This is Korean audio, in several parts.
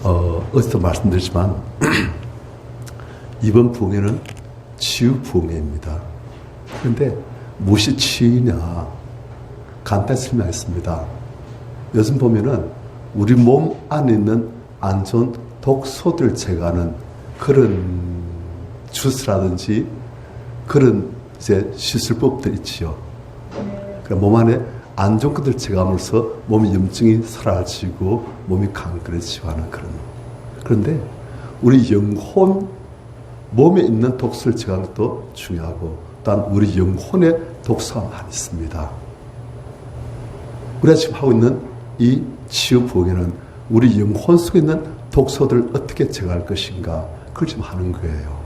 어제도 말씀드렸지만 이번 부흥회는 치유 부흥회입니다. 그런데 무엇이 치유냐? 간단히 설명했습니다. 요즘 보면은 우리 몸 안에 있는 안 좋은 독소들 제거하는 그런 주스라든지 그런 이제 시술법들 있지요. 그러니까 몸 안에 안 좋은 것들 제거함으로써 몸의 염증이 사라지고 몸이 강건해지고 하는 그런. 그런데 우리 영혼, 몸에 있는 독소를 제거하는 것도 중요하고 또한 우리 영혼에 독소가 많이 있습니다. 우리가 지금 하고 있는 이 치유 부흥회는 우리 영혼 속에 있는 독소들을 어떻게 제거할 것인가 그걸 지금 하는 거예요.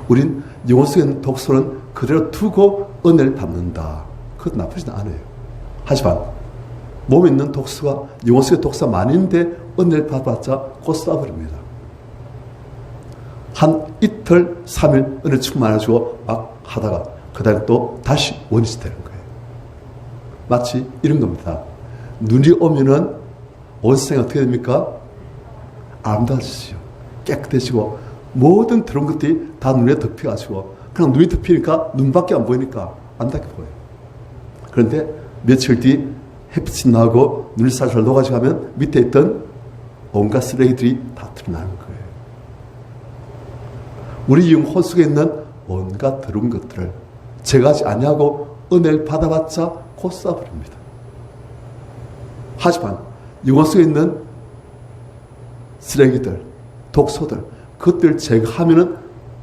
우린 영혼 속에 있는 독소는 그대로 두고 은혜를 받는다. 그것도 나쁘진 않아요. 하지만 몸에 있는 독소가 영혼 속에 독소가 많이 있는데 은혜를 받아봤자 곧 쏴버립니다. 한 이틀, 3일 은혜 충만해주고 막 하다가 그 다음에 또 다시 원위치 되는 거예요. 마치 이런 겁니다. 눈이 오면은 온 세상이 어떻게 됩니까? 아름다워지죠. 깨끗해지고 모든 들어온 것들이 다 눈에 덮여가지고 그냥 눈이 덮이니까 눈밖에 안 보이니까 아름답게 보여요. 그런데 며칠 뒤 햇빛이 나고 눈이 살살 녹아지면 밑에 있던 온갖 쓰레기들이 다 드러나는 거예요. 우리 영혼 속에 있는 온갖 더러운 것들을 제거하지 아니하고 은혜를 받아봤자 곧 쏴버립니다. 하지만 영혼 속에 있는 쓰레기들, 독소들, 그것들을 제거하면은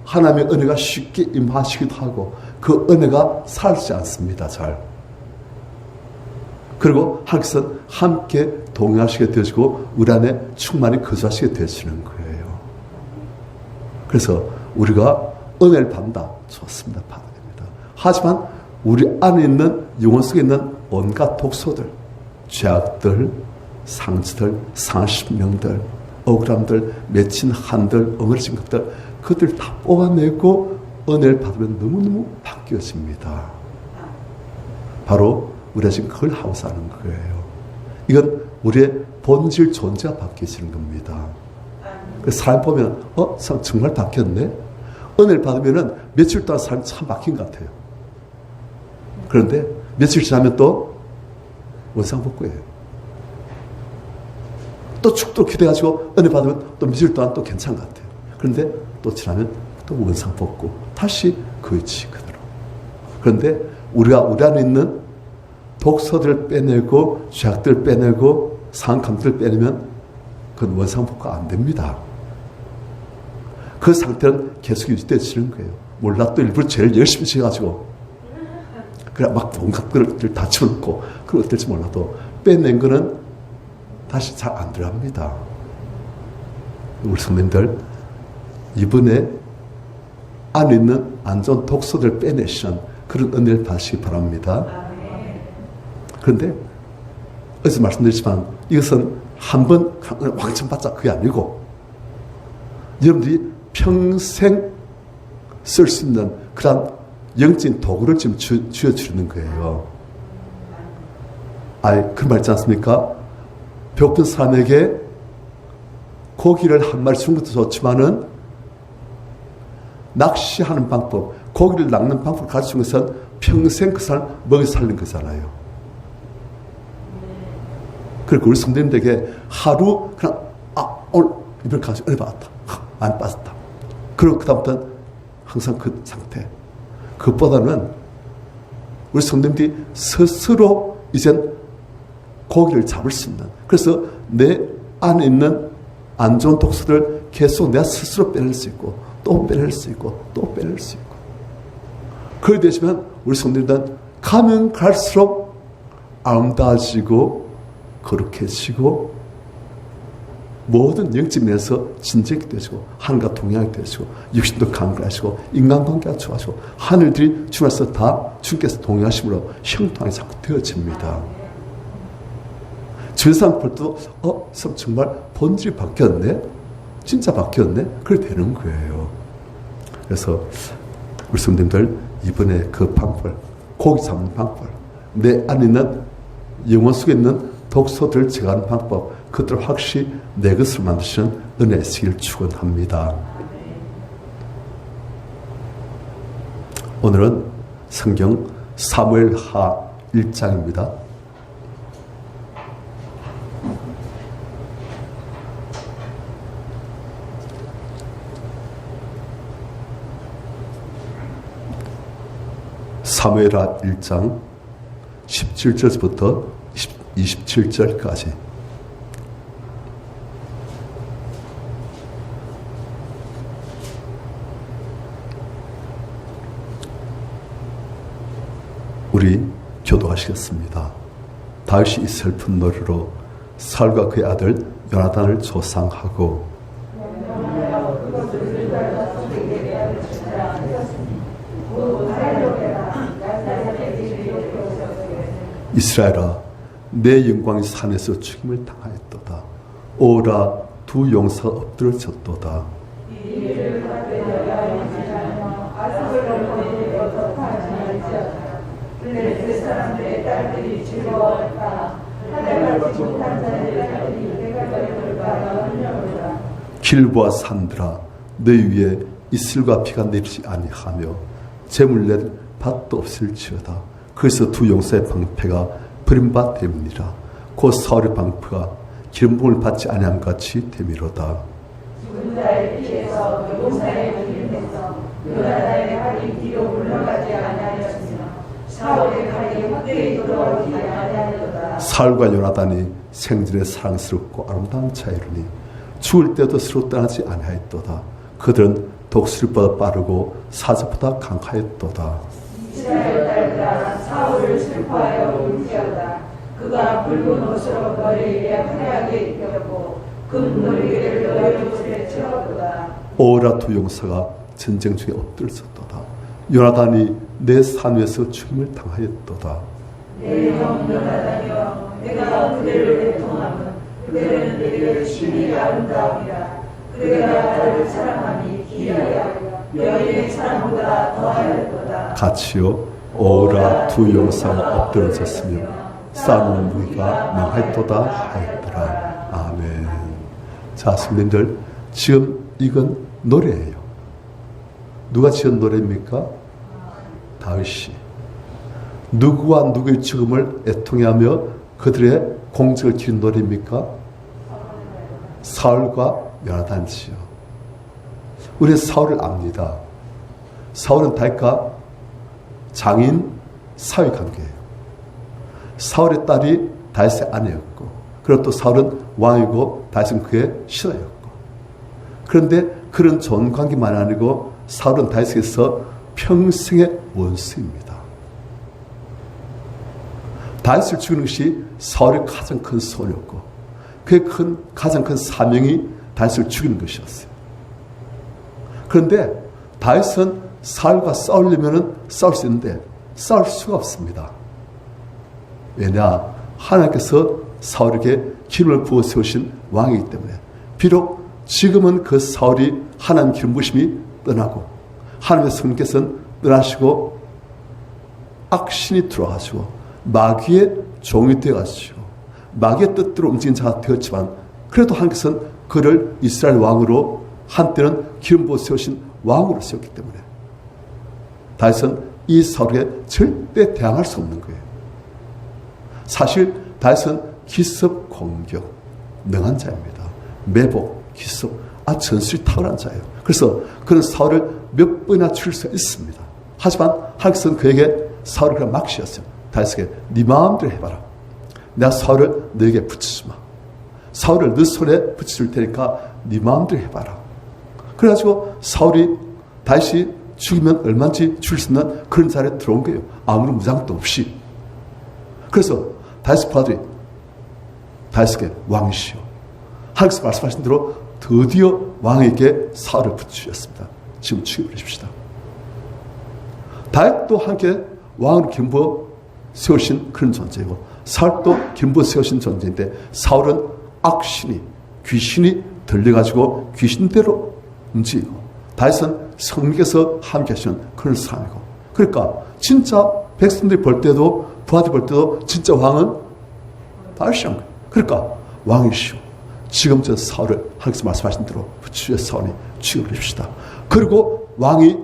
하나님의 은혜가 쉽게 임하시기도 하고 그 은혜가 사라지지 않습니다. 잘. 그리고 하나님께서는 함께 동행하시게 되어지고 우리 안에 충만히 거주하시게 되시는 거예요. 그래서 우리가 은혜를 받는다. 좋습니다. 받아야 됩니다. 하지만 우리 안에 있는 영혼 속에 있는 온갖 독소들, 죄악들, 상처들, 상한 심령들, 억울함들, 맺힌 한들, 엉어진 것들, 그것들 다 뽑아내고 은혜를 받으면 너무너무 바뀌어집니다. 바로 우리가 지금 그걸 하고 사는 거예요. 이건 우리의 본질 존재가 바뀌어지는 겁니다. 사람 보면 사람 정말 바뀌었네. 은혜를 받으면 며칠 동안 사람이 참 바뀐 것 같아요. 그런데 며칠 지나면 또 원상복구예요. 또 축도 기대가지고 은혜 받으면 또 며칠 동안 또 괜찮은 것 같아요. 그런데 또 지나면 또 원상복구. 다시 그 위치 그대로. 그런데 우리가 우리 안에 있는 독소들을 빼내고 죄악들을 빼내고 상한 감들을 빼내면 그건 원상복구가 안 됩니다. 그 상태는 계속 유지되어지는 거예요. 몰라 또 일부러 제일 열심히 지어가지고 그래 막 온갖 것들 다 치워놓고 그건 어떨지 몰라도 빼낸 거는 다시 잘 안 들어갑니다. 우리 성도님들 이번에 안에 있는 안 좋은 독소들 빼내시는 그런 은혜를 받으시기 바랍니다. 그런데 어제 말씀드렸지만 이것은 한번 왕창 받자 그게 아니고 여러분들이 평생 쓸 수 있는 그런 영적인 도구를 지금 쥐어주는 거예요. 그런 말 있지 않습니까? 배고픈 사람에게 고기를 한 마리 주는 것도 좋지만은 낚시하는 방법, 고기를 낚는 방법을 가르치는 것은 평생 그 사람 먹여 살린 거잖아요. 그리고 우리 성도님들에게 하루 그냥 오늘 이별 가지고 은혜 받았다. 안 빠졌다. 그리고 그 다음부터는 항상 그 상태. 그것보다는 우리 성도님들이 스스로 이젠 고기를 잡을 수 있는. 그래서 내 안에 있는 안 좋은 독소를 계속 내가 스스로 빼낼 수 있고 또 빼낼 수 있고 또 빼낼 수 있고. 그렇게 되시면 우리 성도님들은 가면 갈수록 아름다워지고 거룩해지고 모든 영적 면에서 진정이 되시고 하늘과 동양이 되시고 육신도 강건하시고 인간관계가 좋아지고 하늘들이 주님께서 다 주님께서 동행하심으로 형통하게 자꾸 되어집니다. 주변 볼도 정말 본질이 바뀌었네? 진짜 바뀌었네? 그렇게 되는 거예요. 그래서 우리 성도님들 이번에 그 방법, 고기 잡는 방법, 내 안에 있는 영혼 속에 있는 독소들을 제거하는 방법, 그것들을 확실히 내 것으로 만드시는 은혜 있으기를 축원합니다. 오늘은 성경 사무엘하 1장입니다. 사무엘하 1장 17절부터 27절까지. 우리 교도하시겠습니다. 다윗이 이 슬픈 노래로 사울과 그의 아들 요나단을 조상하고 이스라엘아 내 영광이 산에서 죽임을 당하였도다. 오라 두 용사가 엎드려졌도다. 길보아 산들아 너희 위에 이슬과 비가 내리지 아니하며 재물 낼 밭도 없을지어다. 그래서 두 용사의 방패가 버림바 됨이니라. 곧 사울의 방패가 기름 부음을 받지 아니함 같이 됨이로다. 죽은 자의 피에서 용사의 기름에서 요나단의 활이 뒤로 물러가지 아니하였으며 사울의 칼이 헛되이 돌아오지 아니하였도다. 사울과 요나단이 생전에 사랑스럽고 아름다운 자이르니 죽을 때도 서로 떠나지 아니하였도다. 그들은 독수리보다 빠르고 사자보다 강하였도다. 이스라엘 딸들아 사울을 슬퍼하여 울지어다. 그가 붉은 옷으로 너희에게 화려하게 입혔고 금놀이를 너희 옷에 채웠도다. 오라 두 용사가 전쟁 중에 엎드렸었도다. 요나단이 내 산 위에서 죽임을 당하였도다. 내 형 요나단이여 내가 그대를 애통함은 그대는 내게 심히 아름다움이라. 그대가 나를 사랑하니 기이하여 여인의 사랑보다 더하였도다. 같이요 오라 두 용사가 엎드러졌으며 싸우는 무기가 망하였도다 하였더라. 아멘. 자, 성도님들 지금 이건 노래예요. 누가 지은 노래입니까? 다윗이. 누구와 누구의 죽음을 애통해하며 그들의 공적을 기린 노래입니까? 사울과 요나단이지요. 우리는 사울을 압니다. 사울은 다윗과 장인 사위 관계예요. 사울의 딸이 다윗의 아내였고, 그리고 또 사울은 왕이고 다윗은 그의 신하였고. 그런데 그런 좋은 관계만 아니고 사울은 다윗에게서 평생의 원수입니다. 다윗을 죽이는 것이 사울의 가장 큰 소원이었고, 그의 가장 큰 사명이 다윗을 죽이는 것이었어요. 그런데 다윗은 사울과 싸우려면 싸울 수 있는데 싸울 수가 없습니다. 왜냐? 하나님께서 사울에게 기름을 부어 세우신 왕이기 때문에. 비록 지금은 그 사울이 하나님 기름 부으심이 떠나고 하나님의 성령께서는 떠나시고 악신이 들어와가지고 마귀의 종이 되어가지고 마귀의 뜻대로 움직이는 자가 되었지만, 그래도 하나님께서는 그를 이스라엘 왕으로 한때는 기름 부어 세우신 왕으로 세웠기 때문에 다윗은 이 사울에게 절대 대항할 수 없는 거예요. 사실 다윗은 기습 공격 능한 자입니다. 매복, 기습, 전술이 탁월한 자예요. 그래서 그는 사울을 몇 번이나 죽일 수 있습니다. 하지만 하나님께서는 그에게 사울을 그냥 막으셨어요. 다윗에게 네 마음대로 해봐라. 내가 사울을 너에게 붙이지 마. 사울을 네 손에 붙여줄 테니까 네 마음대로 해봐라. 그래가지고 사울이 다윗이 죽이면 얼마든지 죽일 수 있는 그런 자리에 들어온 거예요. 아무런 무장도 없이. 그래서 다윗의 부하들이 다윗에게 왕이시오. 하나님께서 말씀하신 대로 드디어 왕에게 사울을 붙이셨습니다. 지금 죽여버리십시다. 다윗도 함께 왕으로 기름부어 세우신 그런 존재이고, 사울도 기름부어 세우신 존재인데, 사울은 악신이, 귀신이 들려가지고 귀신대로 움직이고, 다윗은 성령께서 함께 하시는 그런 사람이고. 그러니까 진짜 백성들이 볼 때도, 부하들이 볼 때도 진짜 왕은 다윗이란 거예요. 그러니까 왕이시오. 지금 저 사울을 하나님께서 말씀하신 대로 주의 사울이 죽여버립시다. 그리고 왕이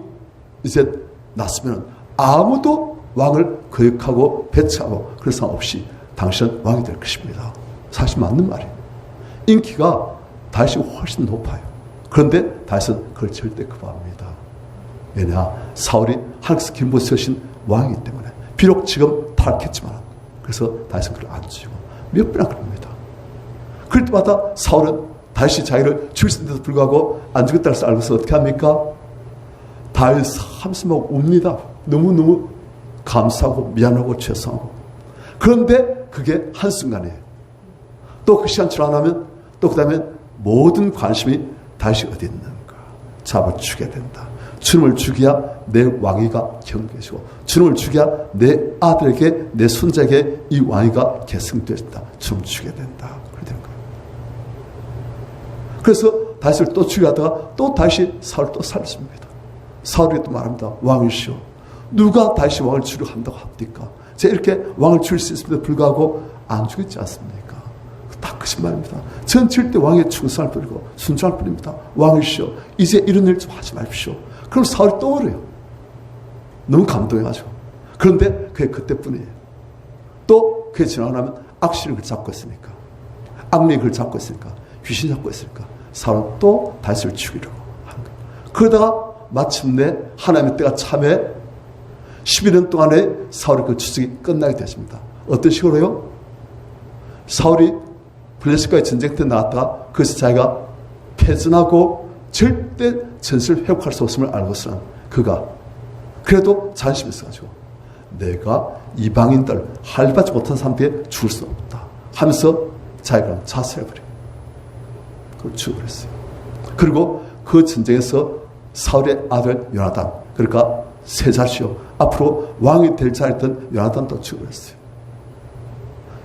이제 났으면 아무도 왕을 거역하고 배척하고 그런 상황 없이 당신은 왕이 될 것입니다. 사실 맞는 말이에요. 인기가 다윗이 훨씬 높아요. 그런데 다윗은 그걸 절대 거부합니다. 왜냐? 사울이 하나님께서 기름부어 세우신 왕이기 때문에. 비록 지금 타락했지만 그래서 다윗은 그걸 안 죽이고 몇 번이나 그럽니다. 그럴 때마다 사울은 다윗이 자기를 죽일 수 있는데도 불구하고 안 죽였다는 것을 알고서 어떻게 합니까? 다윗 삼심하고 웁니다. 너무너무 감사하고 미안하고 죄송하고. 그런데 그게 한순간이에요. 또 그 시간 지나 나면 또 그 다음에 모든 관심이 다윗이 어디 있는가. 잡아 죽여야 된다. 주님을 죽여야 내 왕위가 경계해지고 주님을 죽여야 내 아들에게 내 손자에게 이 왕위가 계승된다. 주님을 죽여야 된다. 그렇게 되는 거예요. 그래서 다윗을 또 죽여하다가 또 다윗이 사울을 또 살렸습니다. 사울이 또 말합니다. 왕이시오. 누가 다윗이 왕을 죽이려 한다고 합니까? 제가 이렇게 왕을 죽일 수 있음에도 불구하고 안 죽였지 않습니까? 다 거짓말입니다. 전 절대 왕의 충성을 부리고 순종할 뿐입니다. 왕이시오. 이제 이런 일 좀 하지 마십시오. 그럼 사울이 떠오르요. 너무 감동해가지고. 그런데 그게 그때뿐이에요. 또 그게 지나고 나면 악신이 그걸 잡고 있으니까. 악령이 그걸 잡고 있으니까. 귀신이 잡고 있으니까. 사울은 또 다윗을 죽이려고 하는 거예요. 그러다가 마침내 하나님의 때가 참에 12년 동안에 사울의 그 추적이 끝나게 되십니다. 어떤 식으로요? 사울이 블레셋과의 전쟁 때 나왔다가 그것이 자기가 패전하고 절대 전세를 회복할 수 없음을 알고서는 그가 그래도 자신이 있어가지고 내가 이방인들 할배하지 못한 사람들에게 죽을 수 없다 하면서 자기가 자살해버려요. 그걸 죽여버렸어요. 그리고 그 전쟁에서 사울의 아들 요나단, 그러니까 세 자시오 앞으로 왕이 될 자였던 요나단도 죽어버렸어요.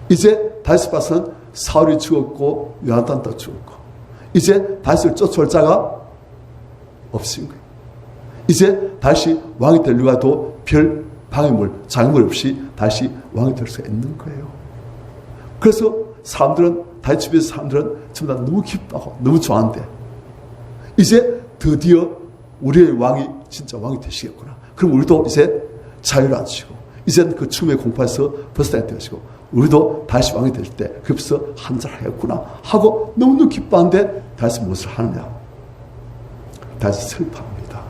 이제 다윗 봐서는 사울이 죽었고 요나단도 죽었고 이제 다윗을 쫓아올 자가 없은 거예요. 이제 다시 왕이 되려고 해도 별 방해물, 장애물 없이 다시 왕이 될 수가 있는 거예요. 그래서 사람들은 다윗 집에서 사람들은 전부 다 너무 기뻐하고 너무 좋아한대. 이제 드디어 우리의 왕이 진짜 왕이 되시겠구나. 그럼 우리도 이제 자유를 앉으시고 이젠 그 춤의 공포에서 벗어나야 되시고 우리도 다시 왕이 될 때 그래서 한잔하겠구나 하고 너무너무 기뻐하는데 다시 무엇을 하느냐. 다시 슬퍼합니다.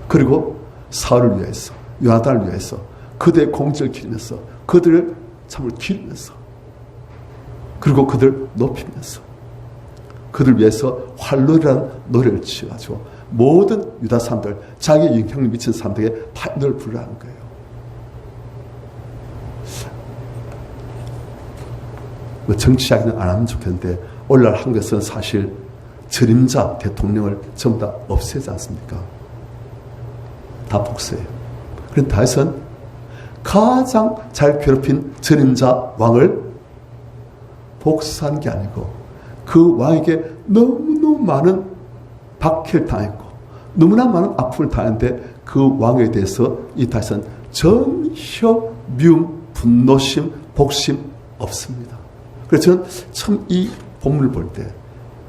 그리고 사울을 위해서 요나단을 위해서 그들의 공직을 기리면서 그들을 참을 기리면서 그리고 그들을 높이면서 그들 위해서 활로라는 노래를 지어가지고 모든 유다 사람들 자기 영향력 미친 사람들에게 다 노래를 부르라는 거예요. 뭐 정치 이야기는 안 하면 좋겠는데 오늘날 한국에서는 사실 전임자 대통령을 전부 다 없애지 않습니까? 다 복수예요. 그런데 다윗은 가장 잘 괴롭힌 전임자 왕을 복수한 게 아니고 그 왕에게 너무너무 많은 박해를 당했고 너무나 많은 아픔을 당했는데 그 왕에 대해서 이 다윗은 전혀 미움, 분노심, 복심 없습니다. 그래서 저는 참 이 본문을 볼 때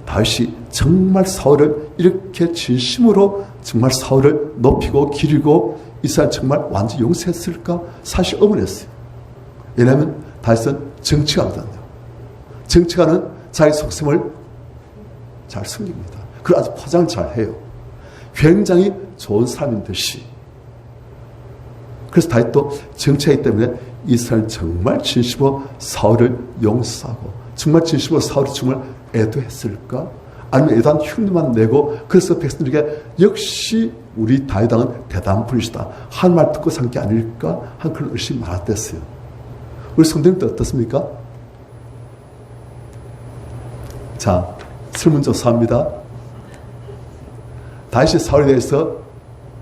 다윗이 정말 사울을 이렇게 진심으로 정말 사울을 높이고 기리고 이스라엘 정말 완전히 용서했을까? 사실 의문했어요. 왜냐하면 다윗은 정치가거든요. 정치가는 자기 속셈을 잘 숨깁니다. 그걸 아주 포장을 잘 해요. 굉장히 좋은 사람인 듯이. 그래서 다윗도 정치하기 때문에 이스라엘 정말 진심으로 사울을 용서하고 정말 진심으로 사울이 정말 애도했을까? 아니면 애도한 흉내만 내고 그래서 백성들에게 역시 우리 다윗왕은 대단한 분이시다 한 말 듣고 산 게 아닐까? 한 그런 의심이 많았댔어요. 우리 성도님도 어떻습니까? 자, 설문조사합니다. 다윗이 사울에 대해서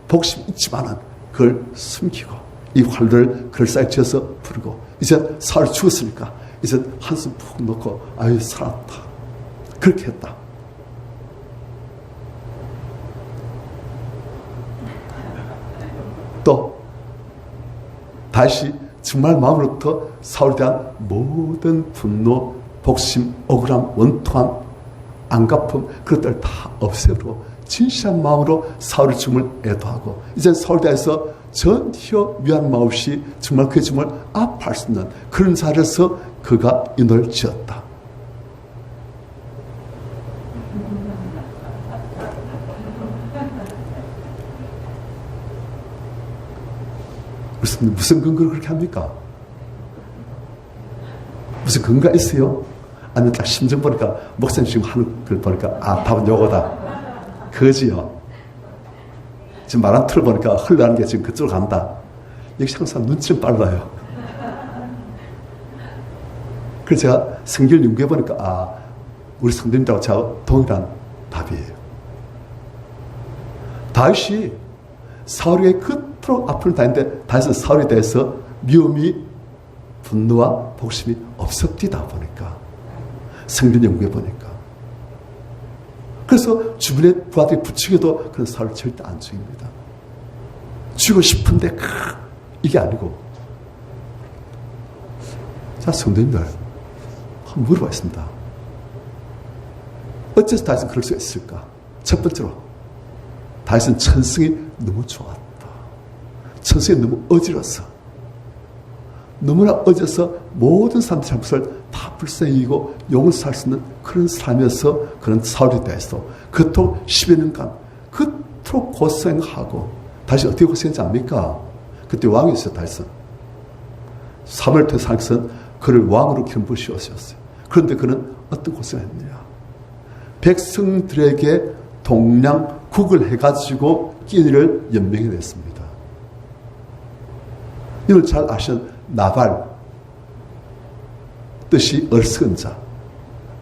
복심이 있지만은 그걸 숨기고 이 활로를 그럴싸하게 쥐어서 부르고 이제 사울이 죽었으니까 이제 한숨 푹 놓고 아유 살았다 그렇게 했다. 또 다시 정말 마음으로부터 사울에 대한 모든 분노, 복심, 억울함, 원통함 안갚음 그것들 다 없애고 진실한 마음으로 사울의 죽음을 애도하고 이제 서울대에서 전혀 미안함 없이 정말 그의 죽음을 아파할 수 있는 그런 자리에서 그가 이 노래를 지었다. 무슨 근거로 그렇게 합니까? 무슨 근거가 있어요? 아니면 딱 심정 보니까 목사님 지금 하는 걸 보니까 답은 요거다. 그지요. 지금 말한 틀을 보니까 흘러가는 게 지금 그쪽으로 간다. 역시 항상 눈치는 빨라요. 그래서 제가 성경을 연구해 보니까 우리 성도님들하고 제가 동일한 답이에요. 다윗이 사울에게 그토록 앞을 다니는데 다윗은 사울에 대해서 미움이 분노와 복심이 없었디다 보니까 성경 연구해 보니까 그래서 주변의 부하들이 부추겨도 그런 사울을 절대 안 죽입니다. 죽이고 싶은데 이게 아니고 자 성도님들 한번 물어보겠습니다. 어째서 다윗은 그럴 수 있을까? 첫 번째로 다윗은 천성이 너무 좋았다. 천성이 너무 어지러웠어. 너무나 어져서 모든 사람들의 잘못을 다 불쌍히 여기고 용서할 수 있는 그런 사람이어서 그런 사울에 대해서 그토록 10여 년간 그토록 고생하고 다시 어떻게 고생했지 않습니까? 그때 왕이었어요. 다윗은 사무엘 통해서 하나님께서는 그를 왕으로 기름 부으셨어요. 그런데 그는 어떤 고생을 했느냐? 백성들에게 동량국을 해가지고 끼니를 연명해 냈습니다. 이걸 잘 아시는 나발 뜻이 어리석은 자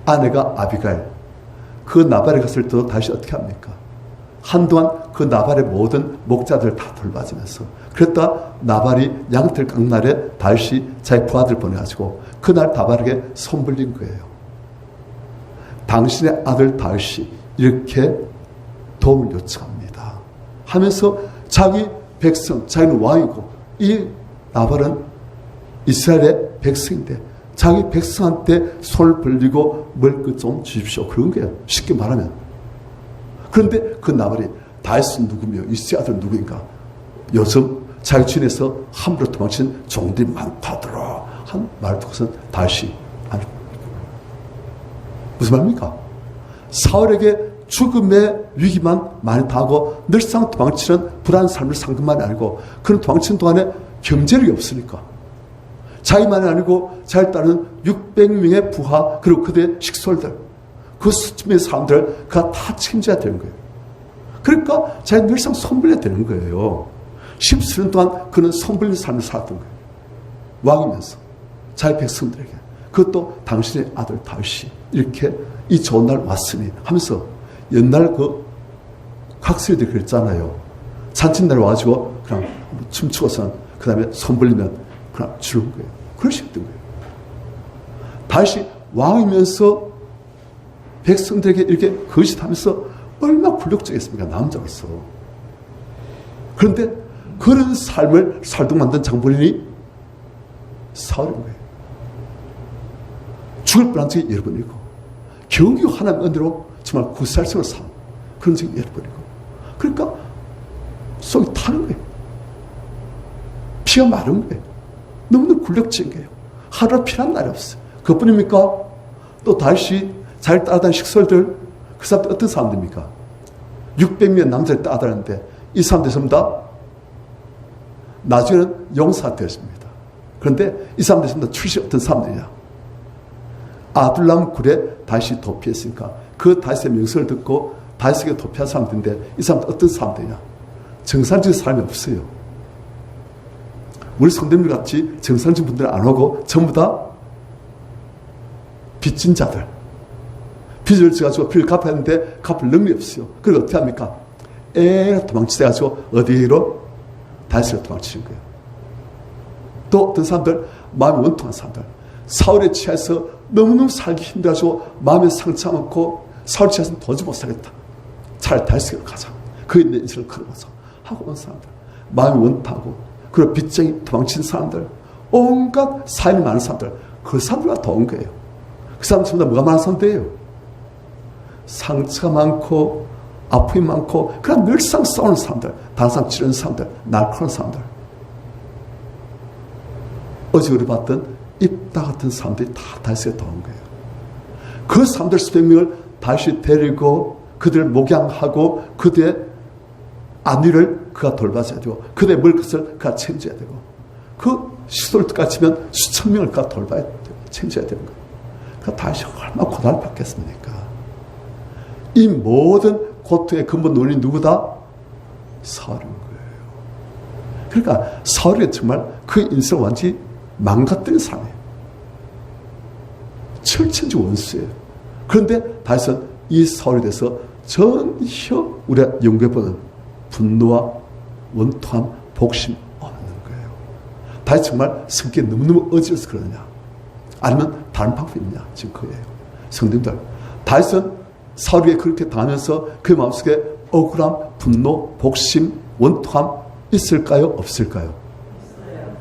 아내가 아비가일 그 나발에 갔을 때도 다시 어떻게 합니까? 한동안 그 나발의 모든 목자들 다 돌봐주면서 그랬다 나발이 양털 깡날에 다시 자기 부하들 보내가지고 그날 나발에게 손불린 거예요. 당신의 아들 다윗이 이렇게 도움을 요청합니다 하면서 자기 백성 자기는 왕이고 이 나발은 이스라엘의 백성인데 자기 백성한테 손을 벌리고 먹을 것 좀 주십시오. 그런 거예요. 쉽게 말하면. 그런데 그 나발이 다윗은 누구며 이스라엘 아들은 누구인가? 요즘 자기 주인에서 함부로 도망친 종들이 많다더라 한 말을 듣고선 다윗이 무슨 말입니까? 사울에게 죽음의 위기만 많이 당하고 늘상 도망치는 불안한 삶을 산 것만이 아니고 그런 도망치는 동안에 경제력이 없으니까 자기만이 아니고 자기를 따르는 600명의 부하 그리고 그들의 식솔들 그 수쯤의 사람들 그가 다 책임져야 되는 거예요. 그러니까 자기 늘상 손불려야 되는 거예요. 10수년 동안 그는 손불린 삶을 살았던 거예요. 왕이면서 자기 백성들에게 그것도 당신의 아들 다윗이 이렇게 이 좋은 날 왔으니 하면서 옛날 그 각설이들이 그랬잖아요. 잔칫날 와가지고 그냥 춤추고선 그 다음에 손불리면 그냥 주는 거예요. 그러셨던 거예요. 다윗이 왕이면서 백성들에게 이렇게 거짓하면서 얼마나 굴욕적이었습니까? 남자로서. 그런데 그런 삶을 살도록 만든 장본인이 사울인 거예요. 죽을 뻔한 적이 여러 번이고 겨우겨우 하나님 은혜로 정말 구살성을 산 그런 적이 여러 번이고 그러니까 속이 타는 거예요. 피가 마른 거예요. 너무나 굴욕적인 거예요. 하루 피난 날이 없어요. 그것뿐입니까? 또 다윗이 잘 따라다니는 식솔들 그 사람들 어떤 사람들입니까? 600명 남자를 따라다니는데 이 사람들 전부 다 나중에는 용사가 되었습니다. 그런데 이 사람들 전부 다 출신 어떤 사람들이냐? 아둘람 굴에 다윗이 도피했으니까 그 다윗의 명성을 듣고 다윗에게 도피한 사람들인데 이 사람들 어떤 사람들이냐? 정상적인 사람이 없어요. 우리 성도님들 같이 정상적인 분들은 안 오고 전부 다 빚진 자들. 빚을 져가지고 빚을 갚아야 하는데 갚을 능력이 없어요. 그리고 어떻게 합니까? 도망치셔가지고 어디로? 다윗으로 도망치는 거예요. 또 어떤 사람들, 마음이 원통한 사람들. 사울에 취해서 너무너무 살기 힘들어가지고 마음에 상처 많고 사울에 취해서 도저히 못 살겠다. 차라리 다윗에게로 가자. 그의 내 인생을 걸어보자. 하고 온 사람들. 마음이 원통하고 그리고 빚쟁이 도망친 사람들, 온갖 사연이 많은 사람들, 그 사람들과 더 온 거예요. 그 사람들 전부 다 뭐가 많은 사람들이에요? 상처가 많고 아픔이 많고 그냥 늘상 싸우는 사람들, 다른 사람 찌르는 사람들, 날카로운 사람들. 어제 우리 봤던 입다 같은 사람들이 다 다윗에게 돌아온 거예요. 그 사람들 수백 명을 다시 데리고 그들을 목양하고 그들의 안위를 그가 돌봐줘야 되고 그들의 먹을 것을 그가 챙겨야 되고 그 시도를 까치면 수천 명을 그가 돌봐야 되고 챙겨야 되는 거예요. 그러니까 다윗이 얼마나 고난을 받겠습니까? 이 모든 고통의 근본 원인이 누구다? 사울인 거예요. 그러니까 사울이 정말 그 인생을 완전히 망가뜨린 사람이에요. 철천지 원수예요. 그런데 다윗은 이 사울에 대해서 전혀 우리가 연구해보는 분노와 원통함, 복심 없는 거예요. 다윗 정말 성격이 너무너무 어지러워서 그러느냐? 아니면 다른 방법이 있느냐? 지금 그거예요. 성도님들, 다윗은 사울에게 그렇게 당하면서 그 마음속에 억울함, 분노, 복심, 원통함 있을까요? 없을까요?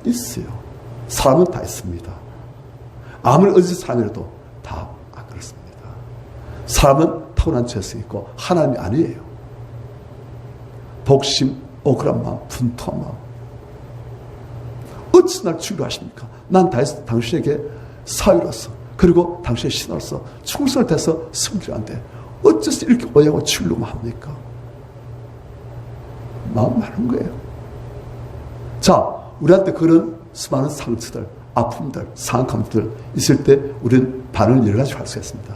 있어요. 사람은 다 있습니다. 아무리 어진 사람이라도 다 안 그렇습니다. 사람은 타고난 죄성이 있고 하나님이 아니에요. 복심, 억울한 마음, 분통한 마음. 어찌 날 죽여하십니까? 난 당신에게 사위로서 그리고 당신의 신하로서 충성을 다해서 섬기려 하는데 어째서 이렇게 오해하고 죽이려고 합니까? 마음 많은 거예요. 자, 우리한테 그런 수많은 상처들, 아픔들, 상함들 있을 때 우리는 반응을 여러 가지로 할 수가 있습니다.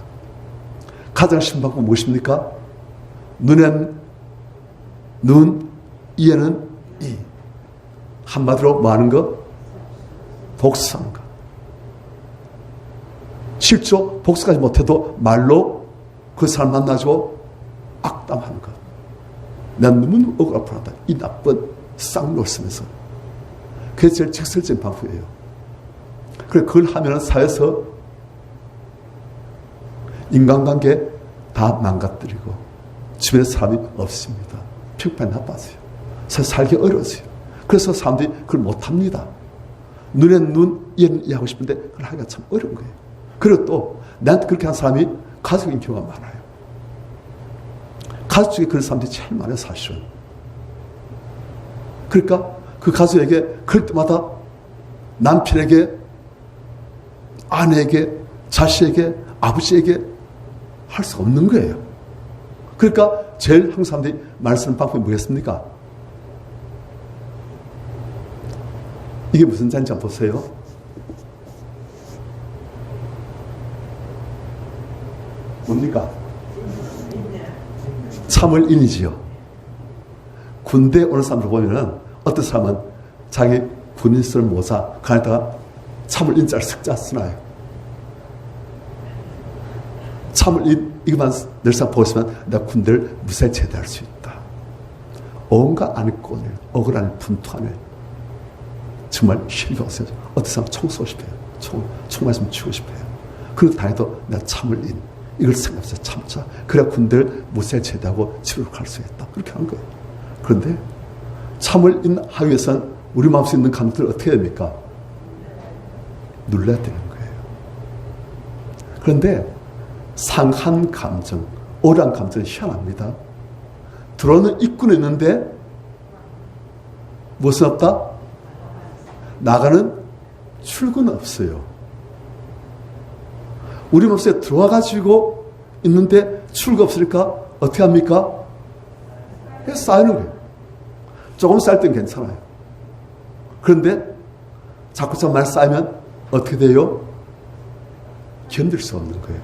가장 쉬운 방법은 무엇입니까? 눈엔 눈, 이에는 이. 한마디로 뭐 하는 거? 복수하는 거. 실제로 복수까지 못해도 말로 그 사람 만나고 악담하는 거. 난 너무 억울하고 불안하다. 이 나쁜 쌍욕을 쓰면서. 그게 제일 직설적인 방법이에요. 그래, 그걸 하면 사회에서 인간관계 다 망가뜨리고 주변에 사람이 없습니다. 평판이 나빠져요. 살기 어려워져요. 그래서 사람들이 그걸 못합니다. 눈엔 눈, 이에는 이 하고 싶은데 그걸 하기가 참 어려운 거예요. 그리고 또 나한테 그렇게 한 사람이 가족인 경우가 많아요. 가족 중에 그런 사람들이 제일 많아요, 사실은. 그러니까 그 가족에게 그럴 때마다 남편에게, 아내에게, 자식에게, 아버지에게 할 수가 없는 거예요. 그러니까 제일 한국 사람들이 말 쓰는 방법이 뭐겠습니까? 이게 무슨 잔인지 한번 보세요. 뭡니까? 참을 인이지요. 군대 오는 사람들 보면은 어떤 사람은 자기 군인 쓸 모자 그 안에다가 참을 인자를 섞자 쓰나요? 참을 인 이것만 늘상 보시면 내가 군대를 무사히 제대할 수 있다. 온갖 안건을 억울한 분투안을 정말 힘이 없어요. 어떤 사람 총 쏘고 싶어요. 총 맞으면 죽고 싶어요. 그리고 다해도 내가 참을 인 이걸 생각해서 참자. 그래야 군대를 무사히 제대하고 치료를 갈 수 있다. 그렇게 한 거예요. 그런데 참을 인 하기 위해서는 우리 마음속에 있는 감정을 어떻게 해야 됩니까? 눌러야 되는 거예요. 그런데 상한 감정, 오란 감정은 희한합니다. 들어오는 입구는 있는데 무엇은 없다? 나가는 출구는 없어요. 우리 마음속에 들어와가지고 있는데 출구가 없으니까 어떻게 합니까? 쌓이는 거예요. 조금 쌓일 땐 괜찮아요. 그런데 자꾸 많이 쌓이면 어떻게 돼요? 견딜 수 없는 거예요.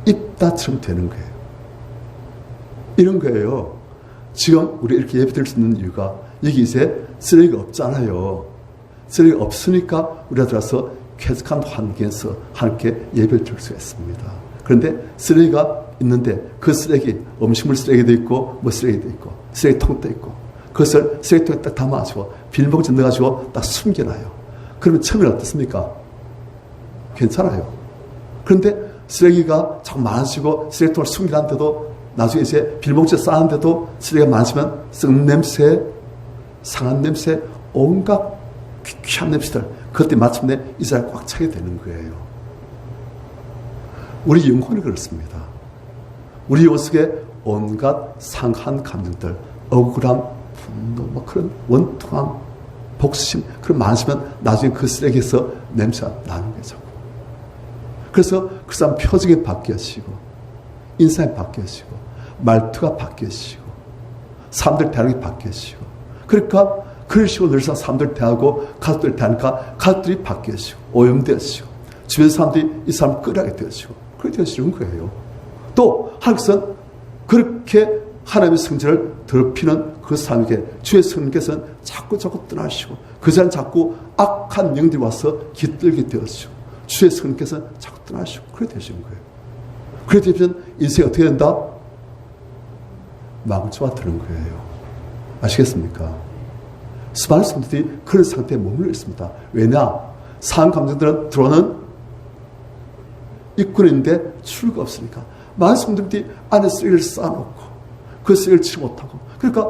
입다처럼 되는 거예요. 이런 거예요. 지금 우리 이렇게 예배 드릴 수 있는 이유가 여기 이제 쓰레기가 없잖아요. 쓰레기가 없으니까 우리가 들어와서 쾌적한 환경에서 함께 예배를 드릴 수가 있습니다. 그런데 쓰레기가 있는데 그 쓰레기, 음식물 쓰레기도 있고 뭐 쓰레기도 있고 쓰레기통도 있고 그것을 쓰레기통에 딱 담아가지고 비닐봉지 넣어가지고 딱 숨겨놔요. 그러면 처음에는 어떻습니까? 괜찮아요. 그런데 쓰레기가 자꾸 많아지고 쓰레기통을 숨기는데도 나중에 이제 비닐봉지에 쌓았는데도 쓰레기가 많아지면 썩은 냄새, 상한 냄새, 온갖 귀한 냄새들 그때 마침내 이 자리에 꽉 차게 되는 거예요. 우리 영혼이 그렇습니다. 우리 영혼 속에 온갖 상한 감정들, 억울함, 분노, 뭐 그런 원통함, 복심, 그런 많으시면 나중에 그 쓰레기에서 냄새가 나는 거죠. 그래서 그 사람 표정이 바뀌어지고, 인상이 바뀌어지고, 말투가 바뀌어지고, 사람들 대하는 게 바뀌어지고, 그러니까 그런 식으로 늘상 사람들 대하고 가족들 대하니까 가족들이 바뀌어지고, 오염되어지고, 주변 사람들이 이 사람 끌어가게 되어지고, 그렇게 되어지는 거예요. 또 하나님께서는 그렇게 하나님의 성질을 더럽히는 그 사람에게 주의 성령께서는 자꾸 떠나시고, 그 사람 자꾸 악한 영들이 와서 깃들게 되어지고, 주의 성령께서는 자꾸 떠나시고, 그렇게 되시는 거예요. 그렇게 되면 인생이 어떻게 된다? 망조가 드는 거예요. 아시겠습니까? 수많은 사람들이 그런 상태에 머물러 있습니다. 왜냐? 상한 감정들은 들어오는 입구인데 출구가 없으니까. 많은 사람들이 안에 쓰레기를 쌓아놓고 그 쓰레기를 치지 못하고, 그러니까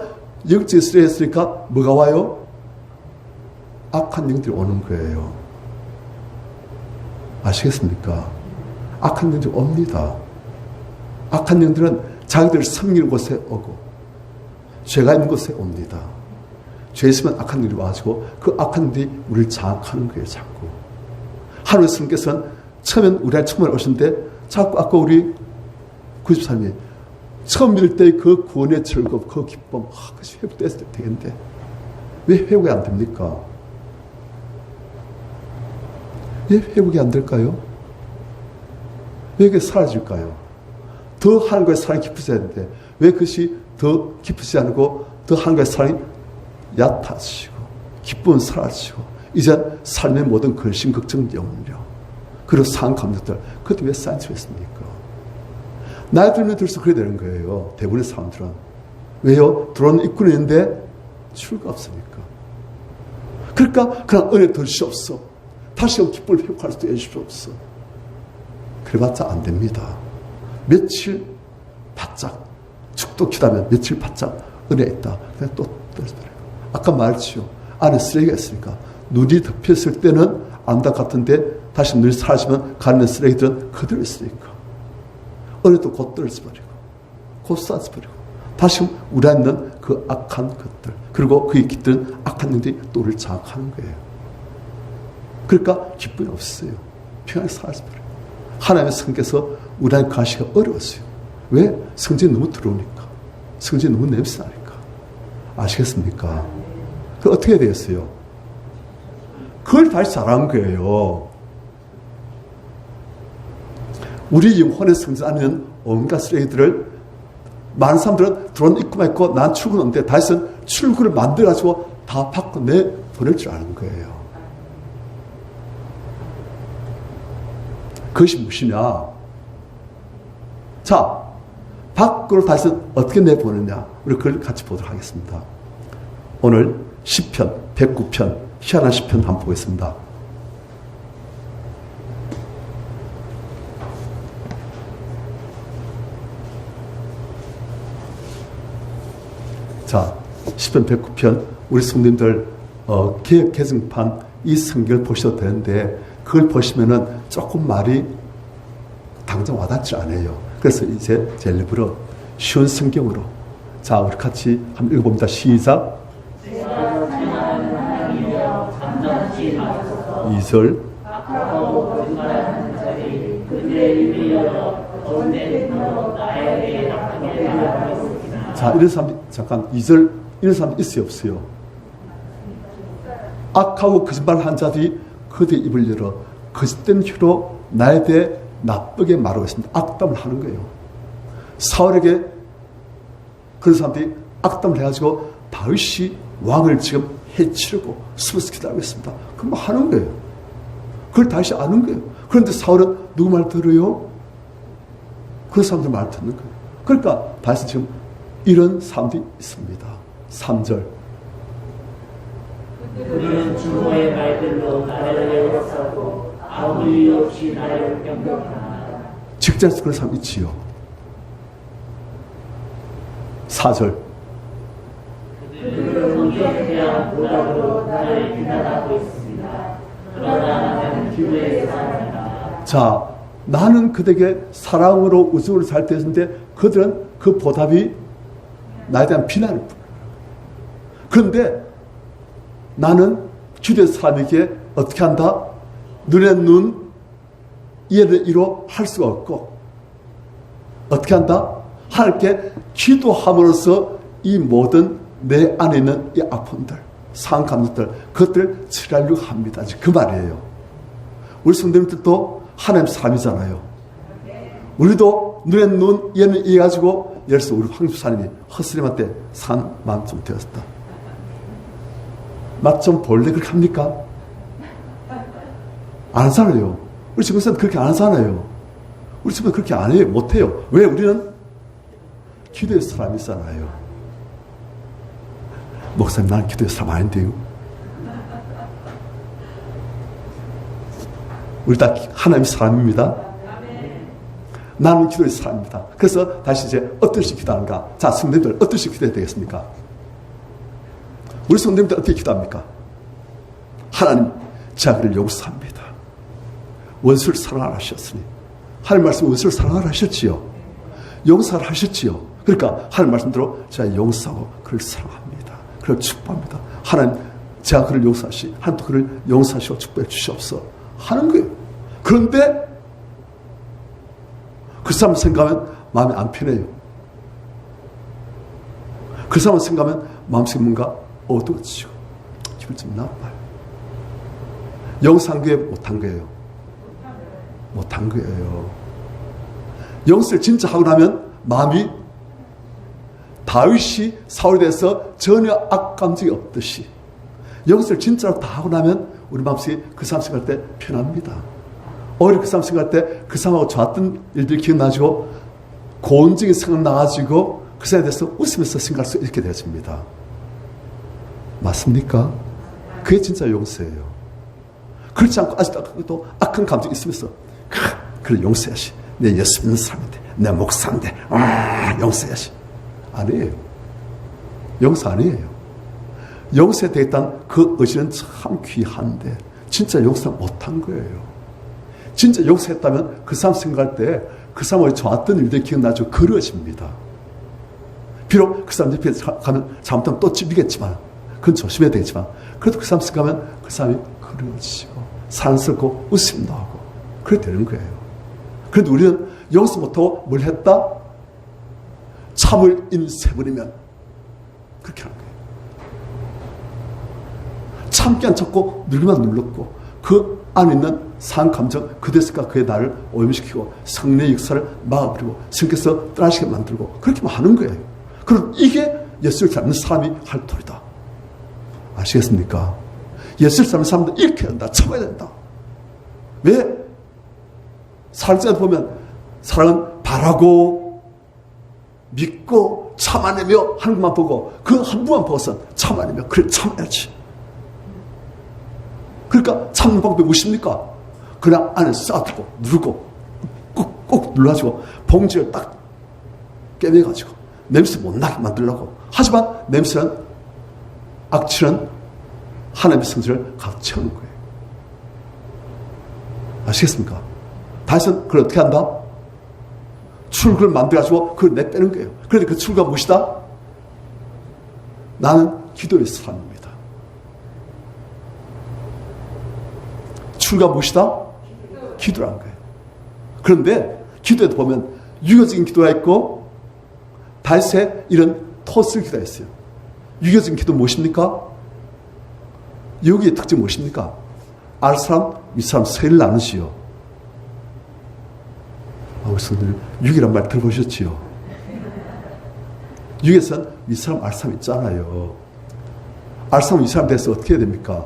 영적인 쓰레기 했으니까 뭐가 와요? 악한 영들이 오는 거예요. 아시겠습니까? 악한 영들이 옵니다. 악한 영들은 자기들 섬기는 곳에 오고 죄가 있는 곳에 옵니다. 죄 있으면 악한 영들이 와가지고 그 악한 영들이 우리를 장악하는 거예요. 자꾸 하나님의 성령께서는 처음엔 우리한테 처음 오신데 자꾸 아까 우리 93이 처음 믿을 때의 그 구원의 즐거움, 그 기쁨, 그것이 회복됐을 때 되겠는데 왜 회복이 안 됩니까? 왜 회복이 안 될까요? 왜 그게 사라질까요? 더 하나님과의 사랑이 깊어져야 하는데 왜 그것이 더 깊어지지 않고 더 하나님과의 사랑이 얕아지고 기쁨은 사라지고 이제 삶의 모든 근심, 걱정, 염려 그리고 상한 감정들 그것도 왜 쌓인지 했습니까? 나이 들면 들수록 그래 되는 거예요. 대부분의 사람들은. 왜요? 들어오는 입구는 있는데 출구가 없으니까. 그러니까 그냥 은혜 더 주시옵소서. 다시 기쁨을 회복할 수 있게 해주시옵소서. 그래봤자 안 됩니다. 며칠 바짝 축도 기다면 며칠 바짝 은혜 있다. 그냥 또 떨어져버려요. 아까 말했지요. 안에 쓰레기가 있으니까 눈이 덮였을 때는 아름답 같은데 다시 눈이 사라지면 가는 쓰레기들은 그대로 있으니까 은혜도 곧 떨어져버리고 곧 쏟아져버리고 다시 우리 안에 있는 그 악한 것들 그리고 그의 깃든 악한 영들이 또 우리를 장악하는 거예요. 그러니까 기쁨이 없어요. 평안이 사라져버려요. 하나님의 성께서 우리 안에 가시기가 어려웠어요. 왜? 성질이 너무 들어오니까. 성질이 너무 냄새나니까. 아시겠습니까? 그 어떻게 되겠어요? 그걸 다시 잘한 거예요. 우리 영혼의 성질 안에는 온갖 쓰레기들을 많은 사람들은 들어온 입구만 있고 난 출구는 없는데 다시는 출구를 만들어가지고 다 밖으로 내보낼 줄 아는 거예요. 그것이 무엇이냐? 자, 밖으로 다시 어떻게 내보내냐? 우리 그걸 같이 보도록 하겠습니다. 오늘 시편 109편 희한한 시편 한번 보겠습니다. 자, 시편 109편 우리 성도님들 개역 개정판 이 성경을 보셔도 되는데 그걸 보시면은 조금 말이 당장 와닿지 않아요. 그래서 이제 제 일부러 쉬운 성경으로 자 우리 같이 한번 읽어봅니다. 시작. 2절 자 이런 사람 잠깐 2절 이런 사람 있어요 없어요? 악하고 거짓말한 자들이 그들의 입을 열어 거짓된 혀로 나에 대해 나쁘게 말하고 있습니다. 악담을 하는 거예요. 사울에게 그런 사람들이 악담을 해가지고 다윗이 왕을 지금 해치려고 수고해서 기다리고 있습니다. 그럼 뭐 하는 거예요. 그걸 다윗이 아는 거예요. 그런데 사울은 누구 말 들어요? 그런 사람들 말 듣는 거예요. 그러니까 다윗은 지금 이런 사람들이 있습니다. 3절 그들은 주모의 말들로 나를 애워싸고 아무 이유 없이 나를 경멸하나이다. 직장에서 그런 사람 있지요. 4절 그들은 공격에 대한 보답으로 나를 비난하고 있습니다. 그러나 나는 기도의 사람이다. 자, 나는 그들에게 사랑으로 우정으로 잘 되었는데 그들은 그 보답이 나에 대한 비난을 부르는 거예요. 그런데 나는 기도의 사람에게 어떻게 한다? 눈에 눈, 이해를 이로 할 수가 없고 어떻게 한다? 하나님께 기도함으로써 이 모든 내 안에 있는 이 아픔들, 상한 감정들, 그것들을 치료하려고 합니다. 그 말이에요. 우리 성도님들도 하나님 사람이잖아요. 우리도 눈에 눈, 이해는 이해가지고 예를 들어서 우리 황집사님이 허스님한테 산 마음 좀 되었다. 맛 좀 볼래? 그렇게 합니까? 안 하잖아요. 우리 집에서는 그렇게 안 하잖아요. 우리 집은 그렇게 안 해요. 못 해요. 왜? 우리는 기도의 사람이잖아요. 목사님, 나는 기도의 사람 아닌데요. 우리 다 하나님의 사람입니다. 나는 기도의 사람입니다. 그래서 다시 이제 어떻게 기도하는가? 자, 성도님들 어떻게 기도해야 되겠습니까? 우리 성도님들 어떻게 기도합니까? 하나님, 제가 그를 용서합니다. 원수를 사랑하라 하셨으니 하나님 말씀 원수를 사랑하라 하셨지요. 용서를 하셨지요. 그러니까 하나님 말씀대로 제가 용서하고 그를 사랑합니다. 그를 축복합니다. 하나님, 제가 그를 용서하시, 하나님도 그를 용서하시고 축복해 주시옵소서 하는 거예요. 그런데 그 사람 생각하면 마음이 안 편해요. 그 사람 생각하면 마음속에 뭔가 어두워지고 기분이 좀 나빠요. 용서한 게 못한 거예요. 못한 거예요. 용서를 진짜 하고 나면 마음이 다윗이 사울에 대해서 전혀 악감정이 없듯이 용서를 진짜로 다 하고 나면 우리 마음속에 그 사람 생각할 때 편합니다. 오히려 그 사람 생각할 때 그 사람하고 좋았던 일들이 기억나지고 고운적인 생각 나가지고 그 사람에 대해서 웃으면서 생각할 수 있게 되어집니다. 맞습니까? 그게 진짜 용서예요. 그렇지 않고 아직도 악한 감정이 있으면서 그래 용서해야지. 내 예수 믿는 사람인데 내 목사인데 용서해야지. 아니에요. 용서 아니에요. 용서해야 되겠다는 그 의지는 참 귀한데 진짜 용서 못한 거예요. 진짜 용서했다면 그 사람 생각할 때 그 사람의 좋았던 일들이 기억나죠. 그려집니다. 비록 그 사람 옆에 가면 잘못하면 또 찝리겠지만 그건 조심해야 되겠지만 그래도 그 사람 생각하면 그 사람이 그려지고 사랑스럽고 웃음도 하고 그래 되는 거예요. 그런데 우리는 용서 못하고 뭘 했다? 참을 인세버리면 그렇게 하는 거예요. 참기 안 참고 누르기만 눌렀고 그 안에 있는 상한 감정 그대로가 그의 나를 오염시키고 성령의 역사를 막아버리고 성께서 떠나시게 만들고 그렇게만 하는 거예요. 그럼 이게 예수를 닮는 사람이 할 도리다. 아시겠습니까? 예수를 닮는 사람들 이렇게 해야 된다. 참아야 된다. 왜? 사랑자들 보면 사랑은 바라고 믿고 참아내며 하는 것만 보고 그 한 부만 보고서 참아내며 그래 참아야지. 그러니까 참는 방법이 무엇입니까? 그냥 안에 싹두고 누르고 꾹꾹 눌러가지고 봉지를 딱 깨매가지고 냄새 못 나게 만들려고 하지만 냄새는 악취는 하나님의 성질을 가득 채우는 거예요. 아시겠습니까? 다시는 그걸 어떻게 한다? 출구를 만들어가지고 그걸 내빼는 거예요. 그런데 그 출구가 무엇이다? 나는 기도의 사람입니다. 출구가 무엇이다? 기도라는 거예요. 그런데 기도에도 보면 유교적인 기도가 있고 다윗의 이런 토스 기도가 있어요. 유교적인 기도 무엇입니까? 여기의 특징이 무엇입니까? 알사람, 윗사람 세를 나누시오. 우리 성도님, 유기란 말 들어보셨지요? 유기에서는 윗사람, 알사람 있잖아요. 알사람, 윗사람 돼서 어떻게 해야 됩니까?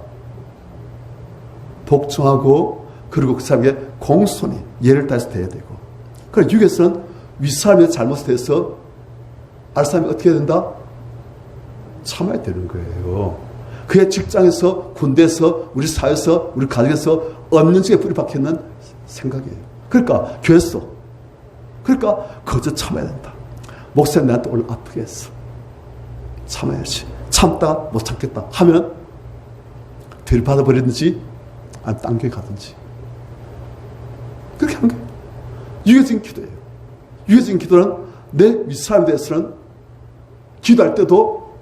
복종하고 그리고 그 사람에게 공손히 예를 다해서 돼야 되고 그래서 유기에서는 윗사람의 잘못에 대해서 알사람이 어떻게 해야 된다? 참아야 되는 거예요. 그의 직장에서 군대에서 우리 사회에서 우리 가정에서 엄연하게 뿌리 박혀있는 생각이에요. 그러니까 교회에서 그러니까 거저 참아야 된다. 목사님 나한테 오늘 아프게 했어. 참아야지. 참다가 못 참겠다 하면 들받아버리든지 아니 딴 교회 가든지 그렇게 하는 거예요. 유교적인 기도예요. 유교적인 기도는 내 윗사람에 대해서는 기도할 때도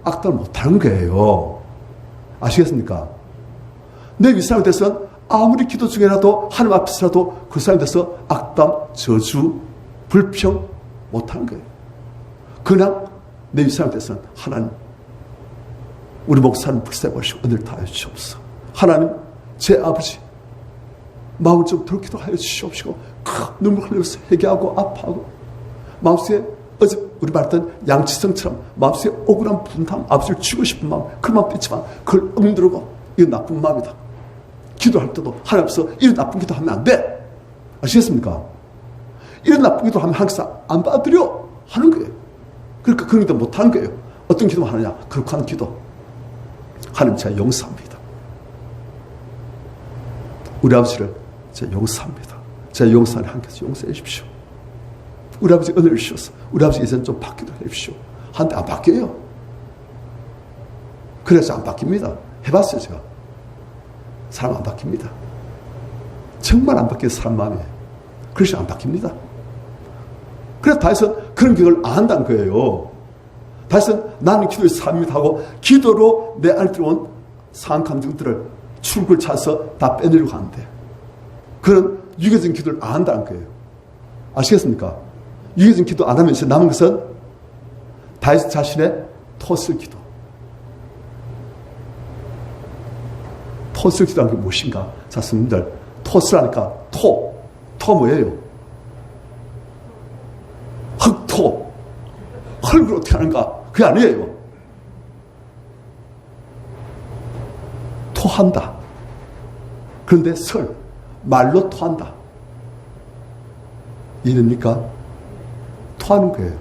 악담을 못하는 거예요. 아시겠습니까? 내 윗사람에 대해서는 아무리 기도 중에라도 하나님 앞에서라도 그 사람에 대해서 악담, 저주, 불평 못하는 거예요. 그냥 내 윗사람에 대해서는 하나님, 우리 목사님 불쌍히 은혜를 다하여 주시옵소서. 하나님, 제 아버지 마음을 좀 덜 기도하여 주시옵시고 눈물 흘리면서 회개하고 아파하고 마음속에 어제 우리 말했던 양치성처럼 마음속에 억울한 분담, 아버지를 죽이고 싶은 마음, 그 마음 있지만 그걸 억누르고 이건 나쁜 마음이다. 기도할 때도 하나님 앞에서 이런 나쁜 기도하면 안 돼. 아시겠습니까? 이런 나쁜 기도하면 항상 안 받아들여 하는 거예요. 그러니까 그런 기도 못하는 거예요. 어떤 기도만 하느냐? 거룩한 기도. 하나님 제가 용서합니다. 우리 아버지를 제가 용서합니다. 제가 용서하는 하나님께서 용서해 주십시오. 우리 아버지 은혜를 주셔서 우리 아버지 이제는 좀 바뀌도록 해주십시오. 하는데 안 바뀌어요. 그래서 안 바뀝니다. 해봤어요 제가. 사람 안 바뀝니다. 정말 안 바뀌는 사람 마음이에요. 그래서 안 바뀝니다. 그래서 다윗은 그런 기도를 안 한다는 거예요. 다윗은 나는 기도의 삶이다 하고 기도로 내 안에 들어온 상한 감정들을 출구를 찾아서 다 빼내려고 하는데 그런 유교적인 기도를 안 한다는 거예요. 아시겠습니까? 유교적인 기도 안 하면 이제 남은 것은 다윗 자신의 토슬 기도. 토슬 기도라는 게 무엇인가? 자, 스님들, 토스라니까 토 뭐예요? 흙토. 흙을 어떻게 하는가? 그게 아니에요. 토한다. 그런데 말로 토한다. 이해됩니까? 토하는 거예요.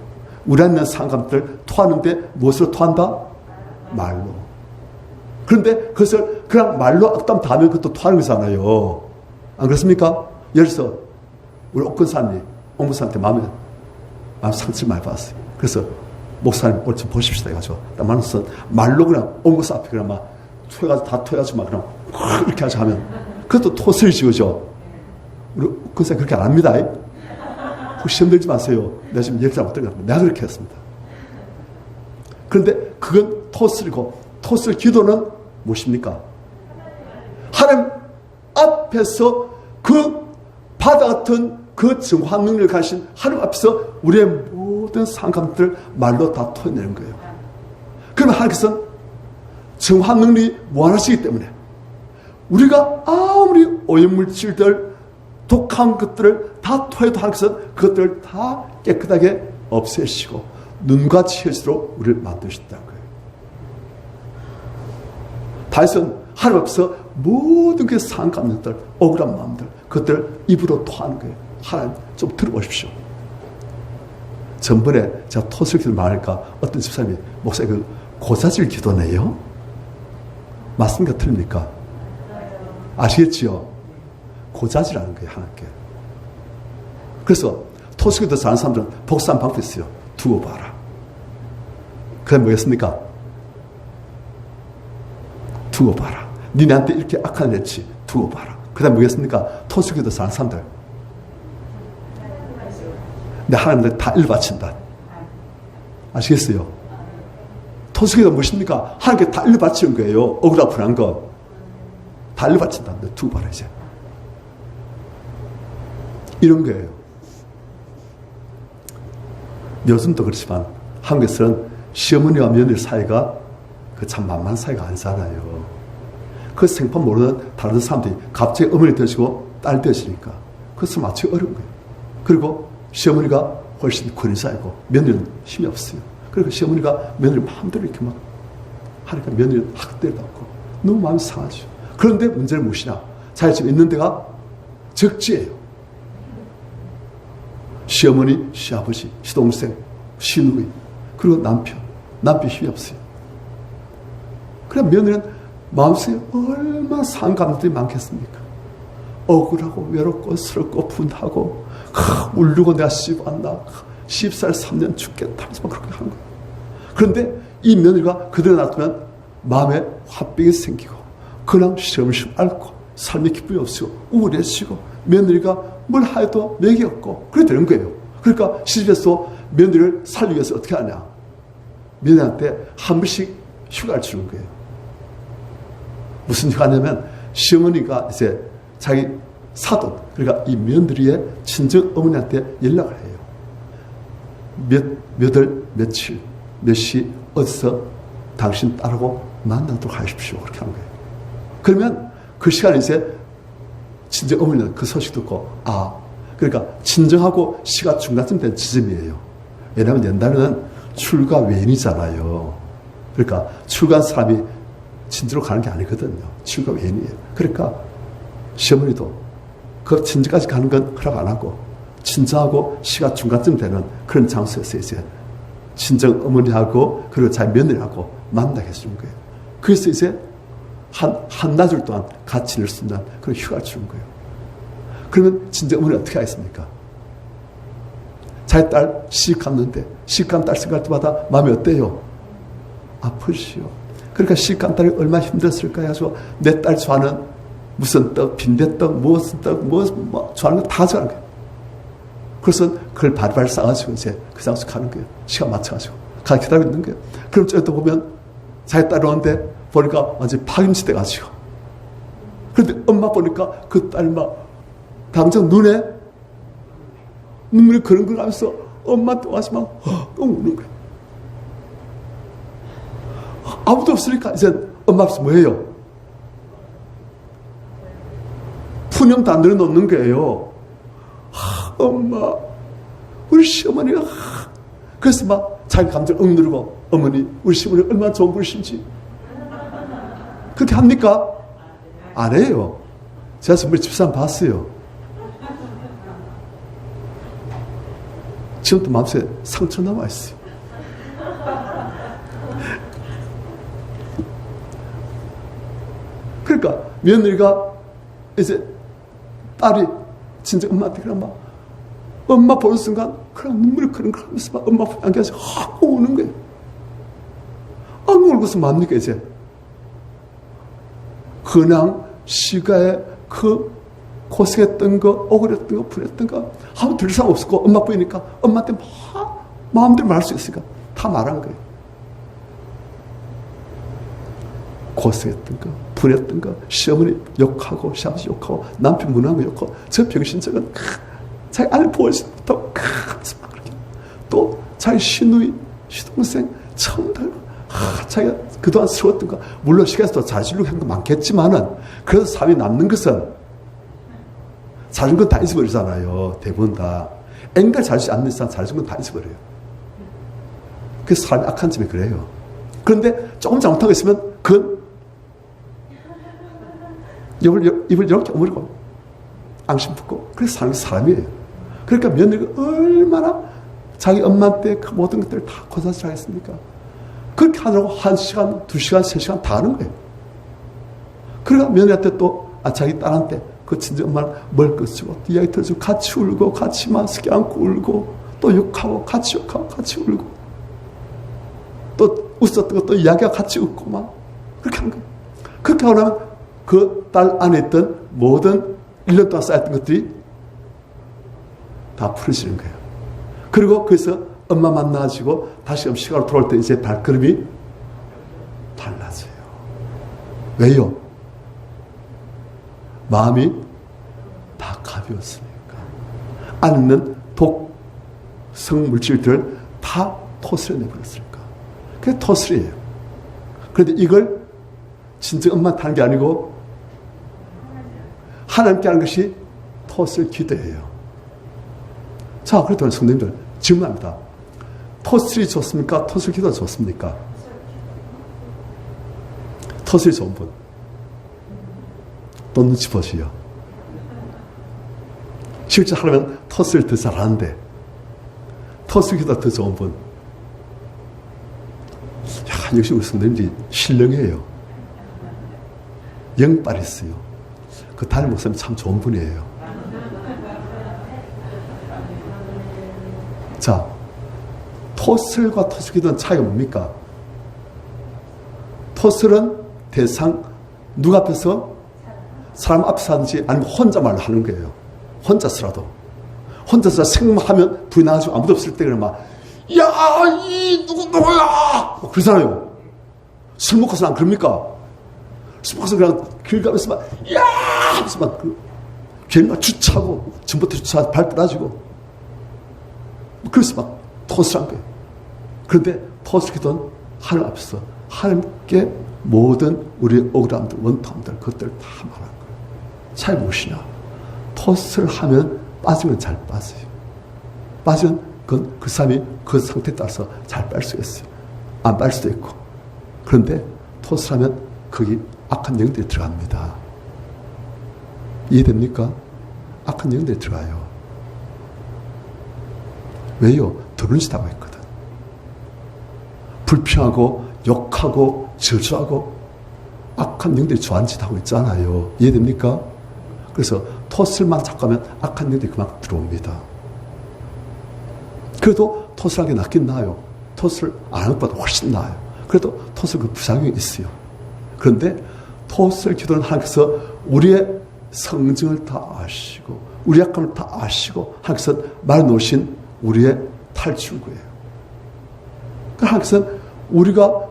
우리 안에 있는 상감들 토하는데 무엇으로 토한다? 말로. 그런데 그것을 그냥 말로 악담 다 하면 그것도 토하는 거잖아요. 안 그렇습니까? 예를 들어서 우리 옥근사님, 옥무사한테 마음 상처를 많이 받았어요. 그래서 목사님 오늘 좀 보십시다 해가지고 말로 그냥 옥무사 앞에 그냥 막 다 토해가지고 막 그냥 이렇게 하자 하면 그것도 토슬 지우죠. 우리 옥근사님 그렇게 안 합니다. 혹시 시험 들지 마세요. 내가 지금 얘기를 못 들은 것 같은데 내가 그렇게 했습니다. 그런데 그건 토슬이고 토슬 기도는 무엇입니까? 하나님 앞에서 그 바다 같은 그 정화 능력을 가신 하나님 앞에서 우리의 모든 상감들을 말로 다 토해내는 거예요. 그러면 하나님께서는 정화 능력이 무한하시기 때문에 우리가 아무리 오염물질들 독한 것들을 다 토해도 하나님께서는 그것들을 다 깨끗하게 없애시고 눈과 치어지도록 우리를 만드셨다는 거예요. 다윗은 하나님 앞에서 모든 그 상한 감정들, 억울한 마음들, 그것들을 입으로 토하는 거예요. 하나님 좀 들어보십시오. 전번에 제가 토슬 기도를 말하니까 어떤 집사님이 목사님 그 고사질 기도네요? 맞습니까? 틀립니까? 아시겠지요? 고자질하는 거예요, 하나님께. 그래서 토슬 기도 잘하는 사람들은 복수한 방법이 있어요. 두고 봐라. 그게 뭐겠습니까? 두고 봐라. 니네한테 이렇게 악한 일 했지. 두고 봐라. 그 다음에 뭐겠습니까? 토슬 기도 잘하는 사람들. 내 하나님들 다 일바친다. 아시겠어요? 토슬 기도 무엇입니까? 하나님께 다 일바치는 거예요. 억울하고 불안한 거. 다 일바친다. 두고 봐라, 이제. 이런 거예요. 요즘도 그렇지만 한국에서는 시어머니와 며느리 사이가 그 참 만만한 사이가 아니잖아요. 그 생판 모르는 다른 사람들이 갑자기 어머니 되시고 딸 되시니까 그것을 맞추기 어려운 거예요. 그리고 시어머니가 훨씬 권위자이고 며느리는 힘이 없어요. 그리고 시어머니가 며느리 마음대로 이렇게 막 하니까 며느리는 학대를 받고 너무 마음이 상하죠. 그런데 문제는 무엇이냐? 자기 집에 있는 데가 적지예요. 시어머니, 시아버지, 시동생, 시누이, 그리고 남편이 힘이 없어요. 그래 며느리는 마음속에 얼마나 상한 감정들이 많겠습니까? 억울하고 외롭고 스럽고 분하고 울르고 내가 씹었나 10살 3년 죽겠다 하면서 그렇게 하는 거예요. 그런데 이 며느리가 그대로 놔두면 마음에 화병이 생기고 그냥 시험시험 앓고 삶의 기쁨이 없고 우울해지고 며느리가 뭘 해도 맥이 없고 그래 되는 거예요. 그러니까 시집에서 며느리를 살리기 위해서 어떻게 하냐. 며느리한테 한 번씩 휴가를 주는 거예요. 무슨 휴가냐면 시어머니가 이제 자기 사돈, 그러니까 이 며느리의 친정 어머니한테 연락을 해요. 몇 월, 며칠, 몇 시, 어디서 당신 딸하고 만나도록 하십시오. 그렇게 하는 거예요. 그러면 그 시간에 이제 친정 어머니는 그 소식 듣고, 그러니까 친정하고 시가 중간쯤 된 지점이에요. 왜냐하면 옛날에는 출가 외인이잖아요. 그러니까 출가한 사람이 친정으로 가는 게 아니거든요. 출가 외인이에요. 그러니까 시어머니도 그 친정까지 가는 건 허락 안 하고 친정하고 시가 중간쯤 되는 그런 장소에서 이제 친정 어머니하고 그리고 자기 며느리하고 만나게 해주는 거예요. 그래서 이제 한나절 동안 같이 지낼 수 있는 그런 휴가를 주는 거예요. 그러면 친정 어머니 어떻게 하겠습니까? 자기 딸 시집 갔는데 시집 간 딸 생각할 때마다 마음이 어때요? 아프시오. 그러니까 시집 간 딸이 얼마나 힘들었을까 해가지고 내 딸 좋아하는 무슨 떡, 빈대떡, 무슨 떡, 뭐 좋아하는 거 다 좋아하는 거예요. 그래서 그걸 바리바리 싸가지고 이제 그 장소 가는 거예요. 시간 맞춰가지고. 가서 기다리고 있는 거예요. 그럼 저기 또 보면 자기 딸이 오는데 보니까 완전히 파김치 돼가지고. 그런데 엄마 보니까 그 딸이 막 당장 눈에 눈물이 그렁그렁 하면서 엄마한테 와서 막 우는 거예요. 아무도 없으니까 이제 엄마 앞에서 뭐 해요? 푸념 단들을 놓는 거예요. 엄마, 우리 시어머니가 그래서 막 자기 감정을 억누르고 어머니, 우리 시어머니 얼마나 좋은 분이신지 그렇게 합니까? 안 해요. 제가 정말 집사람 봤어요. 지금도 마음속에 상처 남아있어요. 그러니까 며느리가 이제 딸이 진짜 엄마한테 그냥 막 엄마 보는 순간 그냥 눈물이 그렁그렁하면서 막 엄마 앞에 앉아서 하고 우는 거예요. 안 울고서 뭡니까 이제? 그냥 시가에 그 고생했던 거, 억울했던 거, 불했던 거 아무 들 사람 없었고 엄마 보이니까 엄마한테 막 마음대로 말할 수 있으니까 다 말한 거예요. 고생했던 거, 불했던 거, 시어머니 욕하고 시아버지 욕하고 남편 무능한 거 욕하고 저 병신적은 자기 아내 보호하지 못하고 또 자기 시누이, 시동생 처음 달고 자기가 그동안 쓰러웠던 거 물론 시간에서 자질로 한 거 많겠지만은 그래도 삶이 남는 것은 잘준 건 다 잊어버리잖아요. 대부분 다. 앵갈 잘주지 않는 이상 잘준 건 다 잊어버려요. 그래서 사람이 악한 점이 그래요. 그런데 조금 잘못하고 있으면 그건 입을 이렇게 오므리고 앙심 붙고 그래서 사람이에요. 그러니까 며느리가 얼마나 자기 엄마한테 그 모든 것들을 다 고사를 하겠습니까? 그렇게 하려고 1시간, 2시간, 3시간 다 하는 거예요. 그러니까 며느리한테 또 자기 딸한테 그 친정 엄마는 뭘 끄주고 이야기 들어주고 같이 울고 같이 마스크 안고 울고 또 욕하고 같이 욕하고 같이 울고 또 웃었던 것도 이야기가 같이 웃고 막 그렇게 한 거예요. 그렇게 하고 나면 그 딸 안에 있던 모든 1년 동안 쌓였던 것들이 다 풀어지는 거예요. 그리고 거기서 엄마 만나가지고 다시 시간으로 돌아올 때 이제 발걸음이 달라져요. 왜요? 마음이 다 가벼웠으니까. 안에 있는 독성 물질들을 다 토스려 내버렸으니까. 그게 토스리예요. 그런데 이걸 진짜 엄마한테 하는 게 아니고 하나님께 하는 것이 토스를 기도예요. 자, 그렇다면 성도님들 질문합니다. 토스리 좋습니까? 토스리 기도가 좋습니까? 토스리 좋은 분. 또 눈치 보시오. 실제 하려면 토스를 더 잘하는데 토스리 기도가 더 좋은 분. 야, 역시 우리 성도님들이 신령해요. 영빨 있어요. 그 담임 목사님 참 좋은 분이에요. 자, 토슬과 토슬기도는 차이가 뭡니까? 토슬은 대상 누가 앞에서 사람 앞에서 하든지 아니면 혼자 말로 하는 거예요. 혼자서라도. 혼자서 생각하면 불이 나가지고 아무도 없을 때 그냥 막, 야, 이 누구야! 그러잖아요. 술 먹고서 안 그럽니까? 술 먹고서 그냥 길 가면서 막, 야! 하면서 막, 괜히 막 주차하고, 전부터 주차하고, 발 부러지고. 그래서 막 토스를 한 거예요. 그런데 토스를 기도는 하나님 앞에서 하나님께 모든 우리의 억울함들, 원통함들, 그것들을 다 말한 거예요. 차이 무엇이냐? 토스를 하면 빠지면 잘 빠져요. 빠지면 그 사람이 그 상태에 따라서 잘 빨 수 있어요. 안 빨 수도 있고. 그런데 토스를 하면 거기 악한 영들이 들어갑니다. 이해됩니까? 악한 영들이 들어가요. 왜요? 더러운 짓 하고 있거든. 불평하고 욕하고 저주하고 악한 영들이 좋아하는 짓 하고 있잖아요. 이해됩니까? 그래서 토스만 자꾸 하면 악한 영들이 그만 들어옵니다. 그래도 토스하는 게 낫긴 나아요. 토스를 안 하는 것보다 훨씬 나아요. 그래도 토스 그 부작용이 있어요. 그런데 토스를 기도하는 하나님께서 우리의 성증을 다 아시고 우리의 약함을 다 아시고 하나님께서 말해놓으신 우리의 탈출구예요. 그러니까 하나님께서는 우리가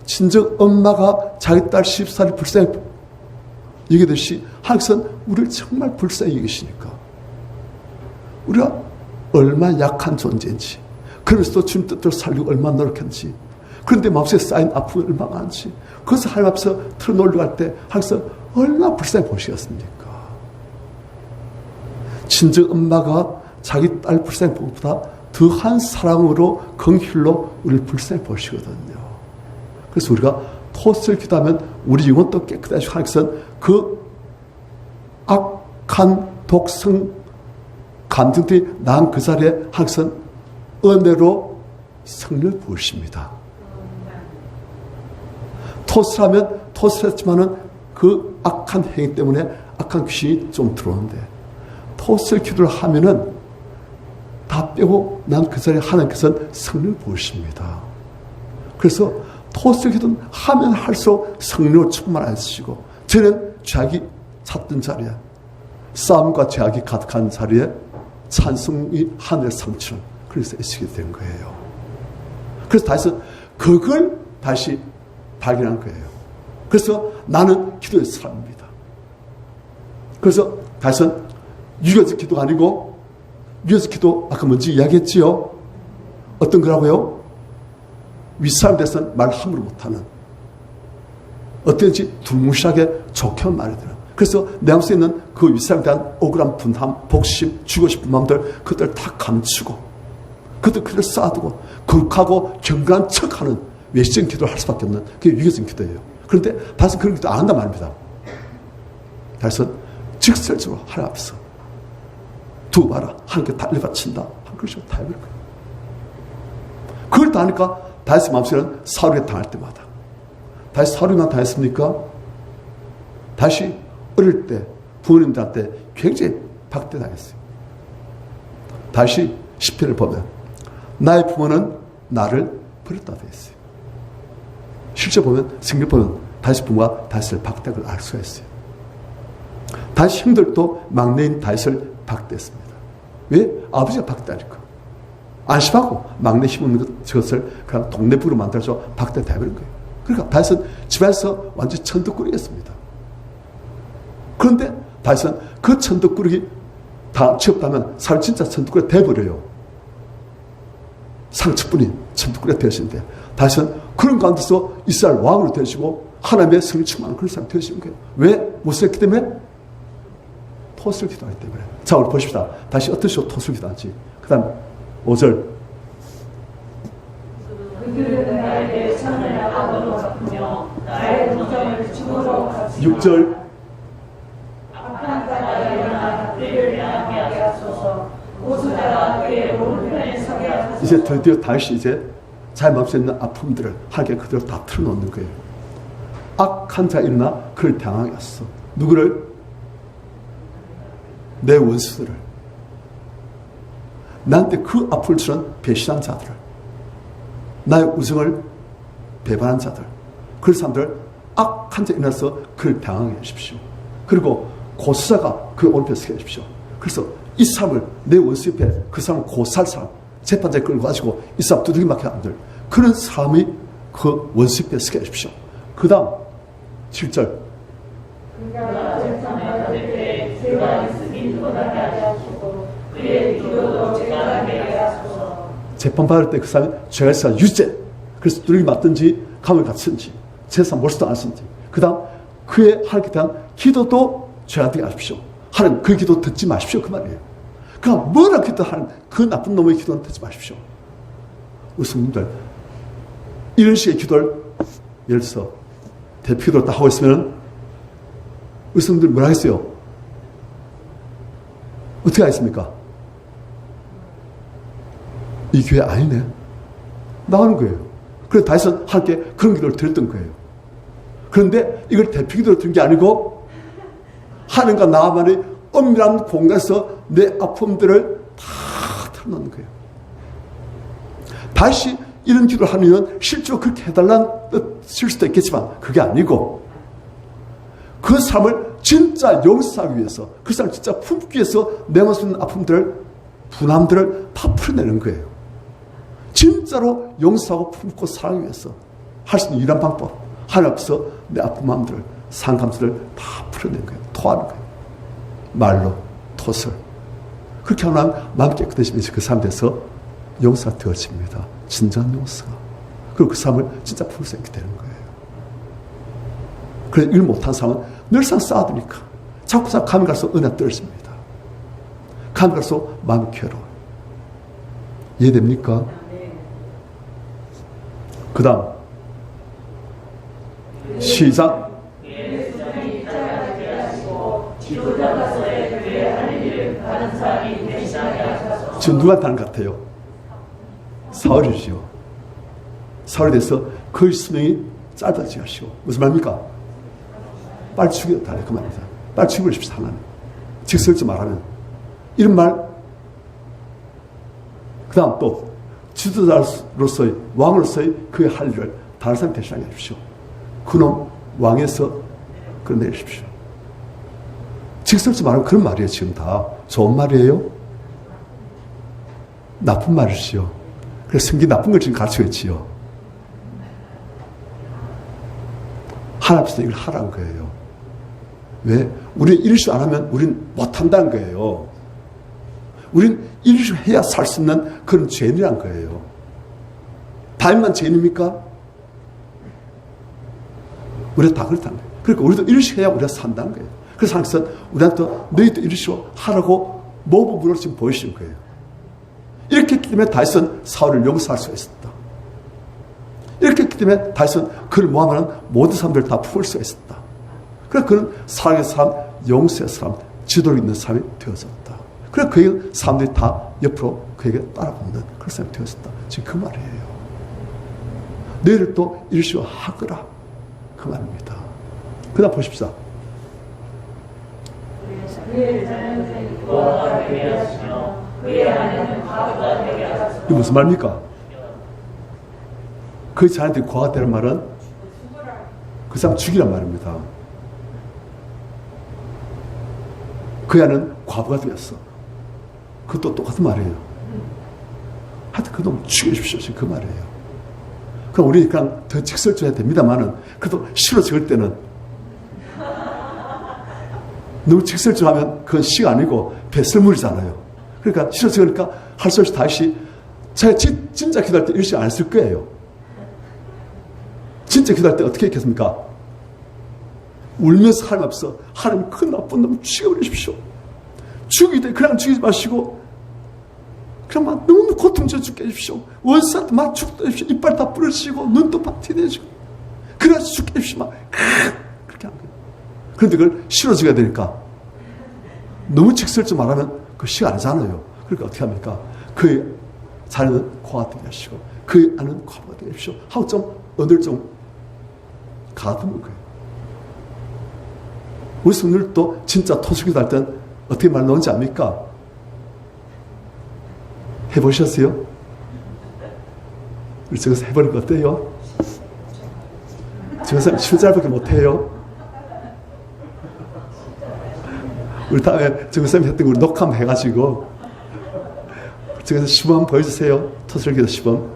친정 엄마가 자기 딸 10살이 불쌍히 여기듯이 하나님께서는 우리를 정말 불쌍히 여기시니까 우리가 얼마나 약한 존재인지 그러면서도 주님 뜻대로 살려고 얼마나 노력했는지 그런데 마음속에 쌓인 아픔이 얼마나 많은지 그것을 하나님 앞에서 틀어놓으려고 할 때 하나님께서 얼마나 불쌍히 보시겠습니까? 친정 엄마가 자기 딸 불쌍히 보는 것보다 더한 사랑으로 긍휼로 우리를 불쌍히 보시거든요. 그래서 우리가 토스를 기도하면 우리 영혼도 깨끗해지고 하나님께서는 그 악한 독성 감정들이 난 그 자리에 하나님께서는 은혜로 성령을 부으십니다. 토스를 하면 토스를 했지만은 그 악한 행위 때문에 악한 귀신이 좀 들어오는데 토스를 기도를 하면은 다 빼고 난 그 자리에 하나님께서는 성령을 부으십니다. 그래서 토스를 기도는 하면 할수록 성령을 충만하시고 저는 죄악이 찼던 자리에 싸움과 죄악이 가득한 자리에 찬송이 하늘의 상처럼 그래서 애쓰게 된 거예요. 그래서 다시 그걸 다시 발견한 거예요. 그래서 나는 기도의 사람입니다. 그래서 다시 유교적 기도가 아니고 유교적 기도 아까 먼저 이야기했지요. 어떤 거라고요? 윗사람 대해서는 말 함부로 못하는 어떤지 두무시하게 좋게만 말해드려. 그래서 내 마음속에 있는 그 윗사람에 대한 억울한 분함, 복심, 주고 싶은 마음들 그것들을 다 감추고 그들을 쌓아두고 거룩하고 경건한 척하는 외식적인 기도를 할 수밖에 없는 그게 유교적인 기도예요. 그런데 다시 그런 기도 안 한단 말입니다. 다시 직설적으로 하나님 앞에서 두고 봐라. 하나님께 달리 바친다. 한 글씨로 다 해버릴 거예요. 그걸 다 하니까 다시 마음속에는 사울에게 당할 때마다 다시 사울에만 당했습니까? 다시 어릴 때 부모님들한테 굉장히 박대당했어요. 다시 시편을 보면 나의 부모는 나를 버렸다 되어 있어요. 실제 보면 성경 보면 다시 부모가 다윗을 박대한 걸 알 수가 있어요. 다시 형들도 막내인 다윗을 박대했습니다. 왜? 아버지가 박대하니까. 안심하고 막내 힘없는 것을 그냥 동네부로 만들어서 박대를 해버린 거예요. 그러니까 다윗은 집에서 완전히 천덕꾸리였습니다. 그런데 다윗은 그 천덕꾸리 다 취업하면 사람 진짜 천덕꾸리가 돼버려요. 상처뿐인 천덕꾸리가 되었는데 다윗은 그런 가운데서 이스라엘 왕으로 되시고 하나님의 성령 충만한 그런 사람이 되시는 거예요. 왜? 무엇을 했기 때문에? 토스를 기도하기 때문에. 자, 우리 보십시다. 다시 어떤 식으로 토스를 기도하는지. 그 다음 5절. 그들은 나에게 천을 악으로 갚으며 나의 동정을 죽음으로 갚으며 6절. 악한 자가 일어나 그를 명하게 하소서. 보수자가 그의 오른편에 서게 하소서. 이제 드디어 다시 이제 자기 마음속에 있는 아픔들을 하게 그대로 다 틀어놓는 거예요. 악한 자 일어나 그를 당하게 하소서. 누구를? 내 원수들을. 나한테 그 아픔을 주는 배신한 자들을. 나의 우정을 배반한 자들. 그 사람들을 악한 자 일어나서 그를 당하게 하십시오. 그리고 고수자가 그 오른편에 서게 하십시오. 그래서 이 사람을 내 원수 옆에 그 사람을 고살 사람, 재판장에 끌고 가지고 이 사람 두들겨 맞게 안 될 그런 사람이 그 원수 옆에 서게 해주십시오. 그 다음 7절. 재판받을 때 그 사람이 죄가 있어 유죄. 그래서 두들겨 맞든지 감을 갖든지 재산 몰수도 안 쓰든지. 그 다음 그의 하나님께 대한 기도도 죄가 되게 하십시오. 하나님 그 기도 듣지 마십시오. 그 말이에요. 그러니까 뭐라 기도하는 그 나쁜 놈의 기도는 듣지 마십시오. 우리 성도들 이런 식의 기도를 예를 들어서 대표 기도를 딱 하고 있으면 우리 성도들 뭐라 했어요? 어떻게 하겠습니까? 이 교회 아니네. 나가는 거예요. 그래서 다시 함께 그런 기도를 드렸던 거예요. 그런데 이걸 대표 기도를 드린 게 아니고 하나님과 나만의 엄밀한 공간에서 내 아픔들을 다 털어놓는 거예요. 다시 이런 기도를 하면 실제로 그렇게 해달라는 뜻일 수도 있겠지만 그게 아니고 그 사람을 진짜 용서하기 위해서 그 사람을 진짜 품기 위해서 내 모습 있는 아픔들을 분함들을 다 풀어내는 거예요. 진짜로 용서하고 품고 사랑하기 위해서 할 수 있는 유일한 방법 하나님 앞에서 내 아픈 마음들을 상감들을 다 풀어내는 거예요. 토하는 거예요. 말로 토설 그렇게 하면 마음 깨끗해지면서 그 사람 돼서 용서가 되어집니다. 진정한 용서가. 그리고 그 사람을 진짜 풀 수 있게 되는 거예요. 그래서 일 못한 사람은 늘상 쌓아두니까 자꾸 가면 갈수록 은혜 떨어집니다. 가면 갈수록 마음이 괴로워요. 이해됩니까? 그 다음 시작. 지금 누구한테 하는 것 같아요? 사울이지요. 사울에 대해서 그 수명이 짧아지게 하시고 무슨 말입니까? 빨리 죽여달라 그 말입니다. 빨리 죽여주십시오. 하나님 직설지 말하면 이런 말. 그 다음 또 지도자로서의 왕으로서의 그의 할 일을 다른 사람이 대신하게 해주십시오. 그놈 왕에서 끌어내주십시오. 직설지 말하면 그런 말이에요. 지금 다 좋은 말이에요? 나쁜 말이지요. 그래서 성경 나쁜 걸 지금 가르치고 있지요. 하나님 앞에서 이걸 하라는 거예요. 왜? 우리는 이리쇼 안 하면 우린 못한다는 거예요. 우린 이리쇼 해야 살 수 있는 그런 죄인이란 거예요. 다윗만 죄인입니까? 우리가 다 그렇다는 거예요. 그러니까 우리도 이리쇼 해야 우리가 산다는 거예요. 그래서 하나님께서 우리한테 너희도 이리쇼 하라고 모범으로 지금 보이시는 거예요. 이렇게 했기 때문에 다윗은 사울을 용서할 수가 있었다. 이렇게 했기 때문에 다윗은 그를 모함하는 모든 사람들을 다 풀 수가 있었다. 그래서 그는 사랑의 사람, 용서의 사람, 지도를 있는 사람이 되어졌다. 그래서 그에게 사람들이 다 옆으로 그에게 따라붙는 그런 사람이 되어졌다. 지금 그 말이에요. 너희를 또 일시와 하거라. 그 말입니다. 그 다음 보십시오. 이게 무슨 말입니까? 그 자녀들이 고아가 되는 말은 그 사람 죽이란 말입니다. 그 애는 과부가 되었어. 그것도 똑같은 말이에요. 하여튼 그놈 죽여주십시오. 지금 그 말이에요. 그럼 우리 그냥 더 직설적해야 됩니다만은 그래도 싫어 적을 때는 너무 직설적하면 그건 시가 아니고 배설물이잖아요. 그러니까 싫어 적으니까 할 수 없이 다시 제가 진짜 기도할 때 일시 안 했을 거예요. 진짜 기도할 때 어떻게 했겠습니까? 울면서 하나님 앞에서 하나님 그 나쁜 놈 죽여버리십시오. 죽이되 그냥 죽이지 마시고 그냥 막 너무 고통져 죽게 해주십시오. 원수한테 막 죽게 해주십시오. 이빨 다 부러지고 눈도 막 티내지고 그래서 죽게 해주십시오. 막 그렇게 하는 거예요. 그런데 그걸 싫어지게 되니까 너무 직설적 말하면 그 시가 아니잖아요. 그러니까 어떻게 합니까? 그의 자녀는 고아가 되게 하시고 그의 아는 과부가 되게 하십시오. 하고 좀 어느 좀 가다듬을 거예요. 우리 성도들도 진짜 토수기도 할 땐 어떻게 말 나오는지 압니까? 해보셨어요? 우리 저기서 해보는 거 어때요? 저기서 10살밖에 못해요? 우리 다음에 정선생님 했던 거 우리 녹화 한번 해가지고 저기서 시범 한번 보여주세요. 토설기도 시범.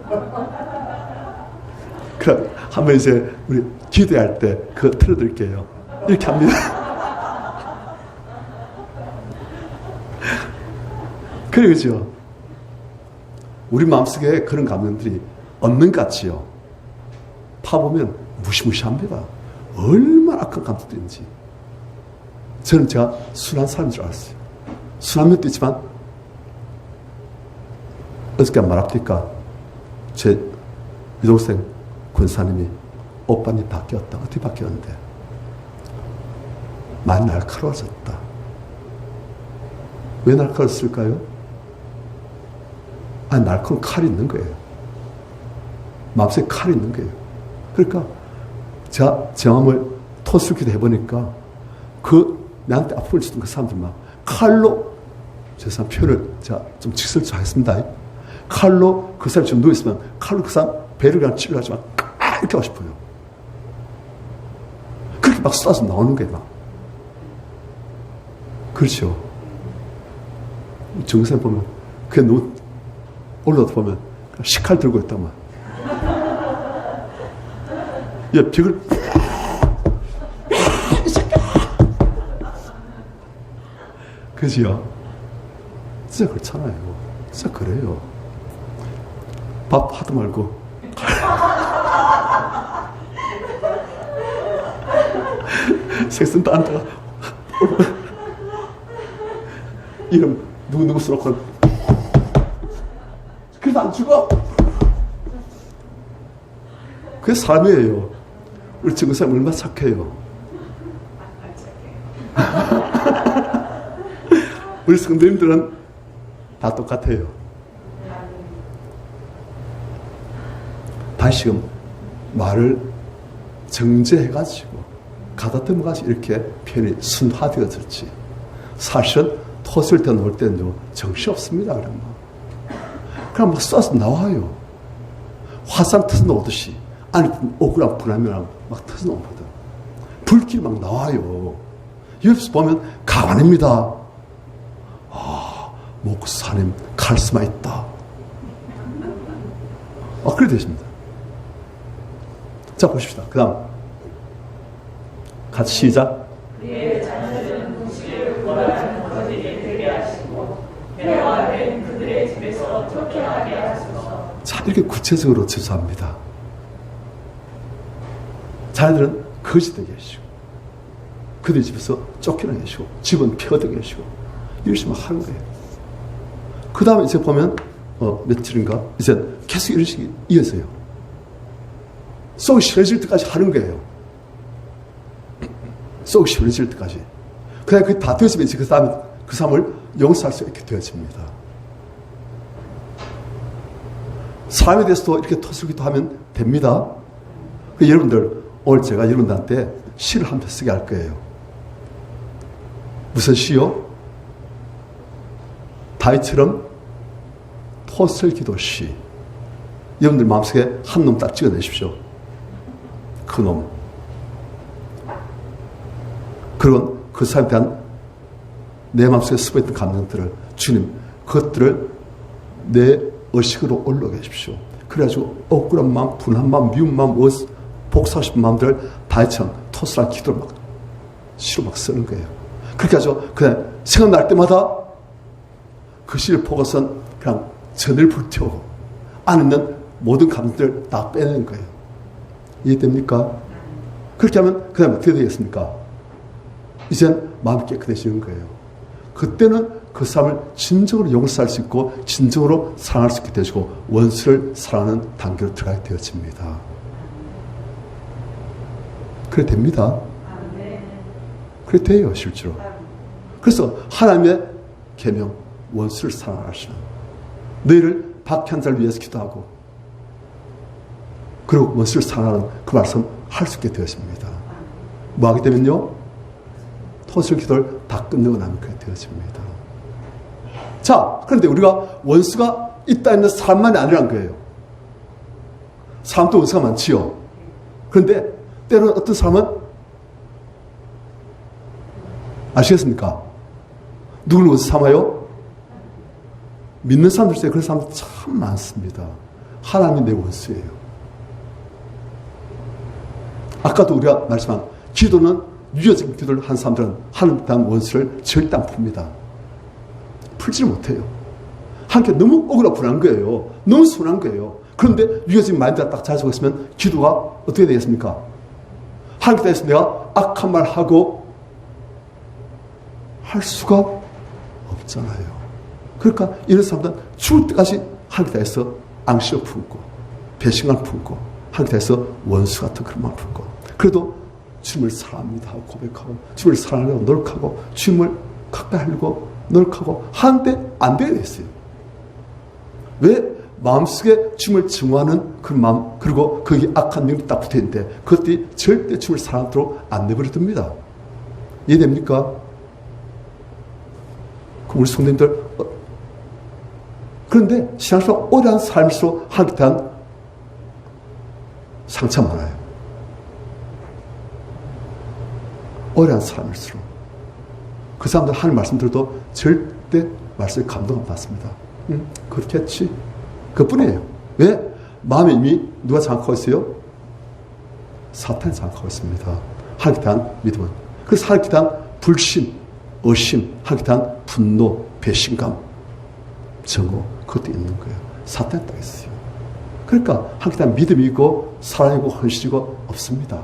그럼 한번 이제 우리 기도할 때 그거 틀어드릴게요. 이렇게 합니다. 그래, 그죠? 우리 마음속에 그런 감정들이 없는 것 같지요. 파보면 무시무시합니다. 얼마나 악한 감정들인지. 저는 제가 순한 사람인 줄 알았어요. 순한 면도 있지만, 어저께 말합니까? 제 유동생 권사님이 오빠님 바뀌었다. 어떻게 바뀌었는데? 많이 날카로워졌다. 왜 날카로웠을까요? 아니, 날카로운 칼이 있는 거예요. 마음속에 칼이 있는 거예요. 그러니까, 제가 제 마음을 토슬기도 해보니까, 나한테 아픔을 주던 그 사람들만 칼로, 죄송한 표현을 제가 좀 직설적으로 하겠습니다. 칼로 그 사람이 좀 누워있으면, 칼로 그 사람 배를 그냥 찔러가지고 이렇게 하고 싶어요. 그렇게 막 쏟아져 나오는 거예요, 막. 그렇죠. 정선생 보면, 그게 너무 올라다 보면, 식칼 들고 있다만. 야, 벽을, 그지요? 진짜 그렇잖아요. 진짜 그래요. 밥 하도 말고. 색선도 앉다가, 이름, 누구 쓰놓고, 그래도 안 죽어? 그게 삶이에요. 우리 정선생님 얼마나 착해요. 우리 성도님들은 다 똑같아요. 다시금 말을 정제해가지고 가다듬어가지고 이렇게 표현이 순화되어졌지. 사실은 토슬 때 놓을 때는요, 정신 없습니다. 그럼 막 쏴서 나와요. 화산 터져 나오듯이. 안에 억울한 불안이랑 막 터져 나오거든. 불길이 막 나와요. 옆에서 보면 가관입니다. 목사님 카리스마 있다. 그래 되십니다. 자, 보십시다. 그 다음 같이 시작. 그의 자녀들은 무시를 원하는 것들이 되게 하시고 회와 된 그들의 집에서 쫓겨나게 하소서. 자, 이렇게 구체적으로 지수합니다. 자녀들은 거짓되게 하시고 그들 집에서 쫓겨나게 하시고 집은 폐허되게 하시고 이러시면 하는 거예요. 그 다음에 이제 보면 며칠인가 이제 계속 이런 식이 이어져요. 속이 시원해질 때까지 하는 거예요. 속이 시원해질 때까지. 그냥 그게 다 되어지면 이제 그 다음에 그 사람을 용서할 수 있게 되어집니다. 사람에 대해서도 이렇게 토슬기도 하면 됩니다. 여러분들 오늘 제가 여러분들한테 시를 한 편 쓰게 할 거예요. 무슨 시요? 다윗처럼 토설기도 시. 여러분들 마음속에 한 놈 딱 찍어내십시오. 그 놈. 그리고 그 사람에 대한 내 마음속에 스며있던 감정들을 주님, 그것들을 내 의식으로 올라오게 해주십시오. 그래가지고 억울한 마음, 분한 마음, 미운 마음, 복사하고 싶은 마음들을 다윗처럼 토설한 기도를 막 시로 막 쓰는 거예요. 그렇게 해서 그냥 생각날 때마다 그 시를 보고선 그냥 전을 불태우고 안에 있는 모든 감정들을 다 빼내는 거예요. 이해됩니까? 그렇게 하면 그 다음에 어떻게 되겠습니까? 이젠 마음이 깨끗해지는 거예요. 그때는 그 사람을 진정으로 용서할 수 있고 진정으로 사랑할 수 있게 되시고 원수를 사랑하는 단계로 들어가게 되어집니다. 그래 됩니다. 그래 돼요, 실제로. 그래서 하나님의 계명, 원수를 사랑하시는 너희를 박해한 자를 위해서 기도하고 그리고 원수를 사랑하는 그 말씀 할 수 있게 되었습니다. 뭐 하게 되면요? 토술 기도를 다 끝내고 나면 그렇게 되어집니다. 자, 그런데 우리가 원수가 있다 있는 사람만이 아니란 거예요. 사람도 원수가 많지요. 그런데 때로는 어떤 사람은 아시겠습니까? 누굴 원수 삼아요? 믿는 사람들 중에 그런 사람들 참 많습니다. 하나님이 내 원수예요. 아까도 우리가 말씀한 기도는 유효적인 기도를 한 사람들은 하나님에 대한 원수를 절대 안 풉니다. 풀지 못해요. 하나님께 너무 억울하고 불안한 거예요. 너무 순한 거예요. 그런데 유효적인 마인드가 딱 자지고 있으면 기도가 어떻게 되겠습니까? 하나님께 대해서 내가 악한 말 하고 할 수가 없잖아요. 그러니까 이런 사람들은 죽을 때까지 하나님께 대해서 앙시를 품고 배신감을 품고 하나님께 대해서 원수 같은 그런 마음을 품고 그래도 주님을 사랑합니다 하고 고백하고 주님을 사랑하려고 노력하고 주님을 가까이 하려고 노력하고 하는데 안 되게 됐어요. 왜? 마음속에 주님을 증오하는 그런 마음 그리고 거기 악한 명이 딱 붙어있는데 그것들이 절대 주님을 사랑하도록 안 내버려둡니다. 이해됩니까? 그럼 우리 성도님들 그런데 신앙생활 오래 한 삶일수록 하나님에 대한 상처 많아요. 오래 한 삶일수록 그 사람들 하나님 말씀 들어도 절대 말씀에 감동 안 받습니다. 그렇겠지. 그뿐이에요. 왜? 마음에 이미 누가 장악하고 있어요? 사탄이 장악하고 있습니다. 하나님에 대한 믿음은. 그래서 하나님에 대한 불신, 의심, 하나님에 대한 분노, 배신감, 정오 그것도 있는 거예요. 사탄이 딱 있어요. 그러니까 하나님에 대한 믿음이 있고 사랑이고 헌신이고 없습니다.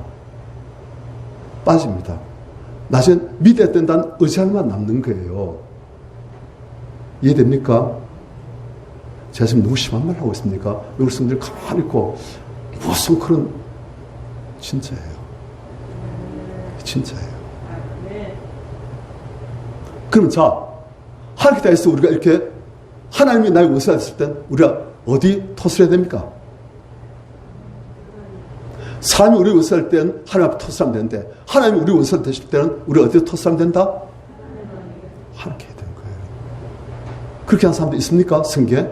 빠집니다. 나중에 믿어야 된다는 의지만 남는 거예요. 이해됩니까? 제가 지금 너무 심한 말 하고 있습니까? 우리 성도들 가만히 있고 무슨 그런 진짜예요. 진짜예요. 그럼 자 하나님께 대해서 우리가 이렇게 하나님이 나의 원수가 됐을 땐 우리가 어디 토설해야 됩니까? 사람이 우리 원수할 때는 하나님 앞에 토설하면 되는데 하나님이 우리 원수가 되실 때는 우리 어디에 토설하면 된다? 하나님께 해야 되는 거예요. 그렇게 하는 사람도 있습니까? 성경에?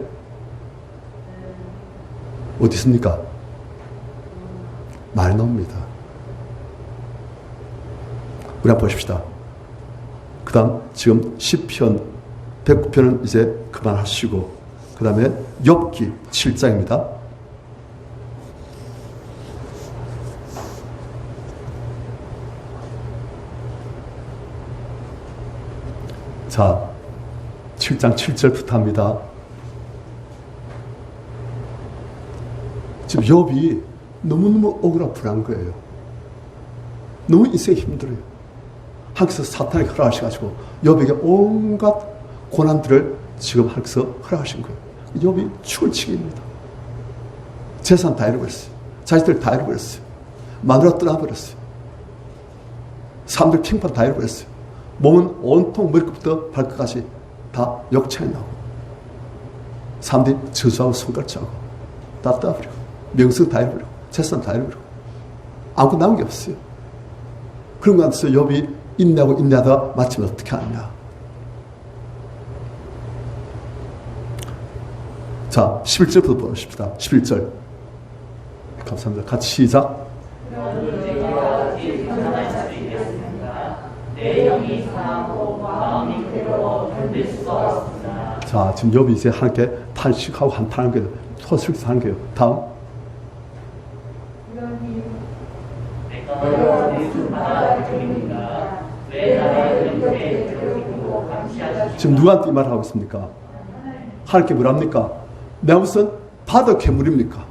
어디 있습니까? 많이 나옵니다. 우리 한번 보십시다. 그 다음 지금 시편 109편은 이제 그만하시고 그 다음에 욥기 7장입니다. 자 7장 7절부터 합니다. 지금 욥이 너무너무 억울하고 불안한 거예요. 너무 인생이 힘들어요. 하나님께서 사탄에게 허락하셔가지고 욥에게 온갖 고난들을 지금 하나님께서 허락하신 거예요. 욥이 죽을 지경입니다. 재산 다 잃어버렸어요. 자식들 다 잃어버렸어요. 마누라 떠나버렸어요. 사람들 팽판 다 잃어버렸어요. 몸은 온통 머리끝부터 발끝까지 다 욕창이 나고 사람들이 저주하고 손가락질하고 다 떠나버리고 명성 다 잃어버리고 재산 다 잃어버리고 아무것도 남은 게 없어요. 그런 것 같아서 욥이 인내하고 인내하다가 마침에 어떻게 하느냐. 자 11절부터 보십시다. 11절 감사합니다. 같이 시작. 내 영이 상하고 마음이 괴로워 견딜 수가 없습니다. 자 지금 욥이 이제 하나님께 탄식하고 한탄한 거예요. 토설해서 하는 거예요. 다음 내가 내 손바닥을 드립니다. 왜 나의 은혜에 들어주고 감시하시오. 지금 누구한테 이 말을 하고 있습니까? 하나님께 뭐랍니까? 내가 무슨 바다 괴물입니까?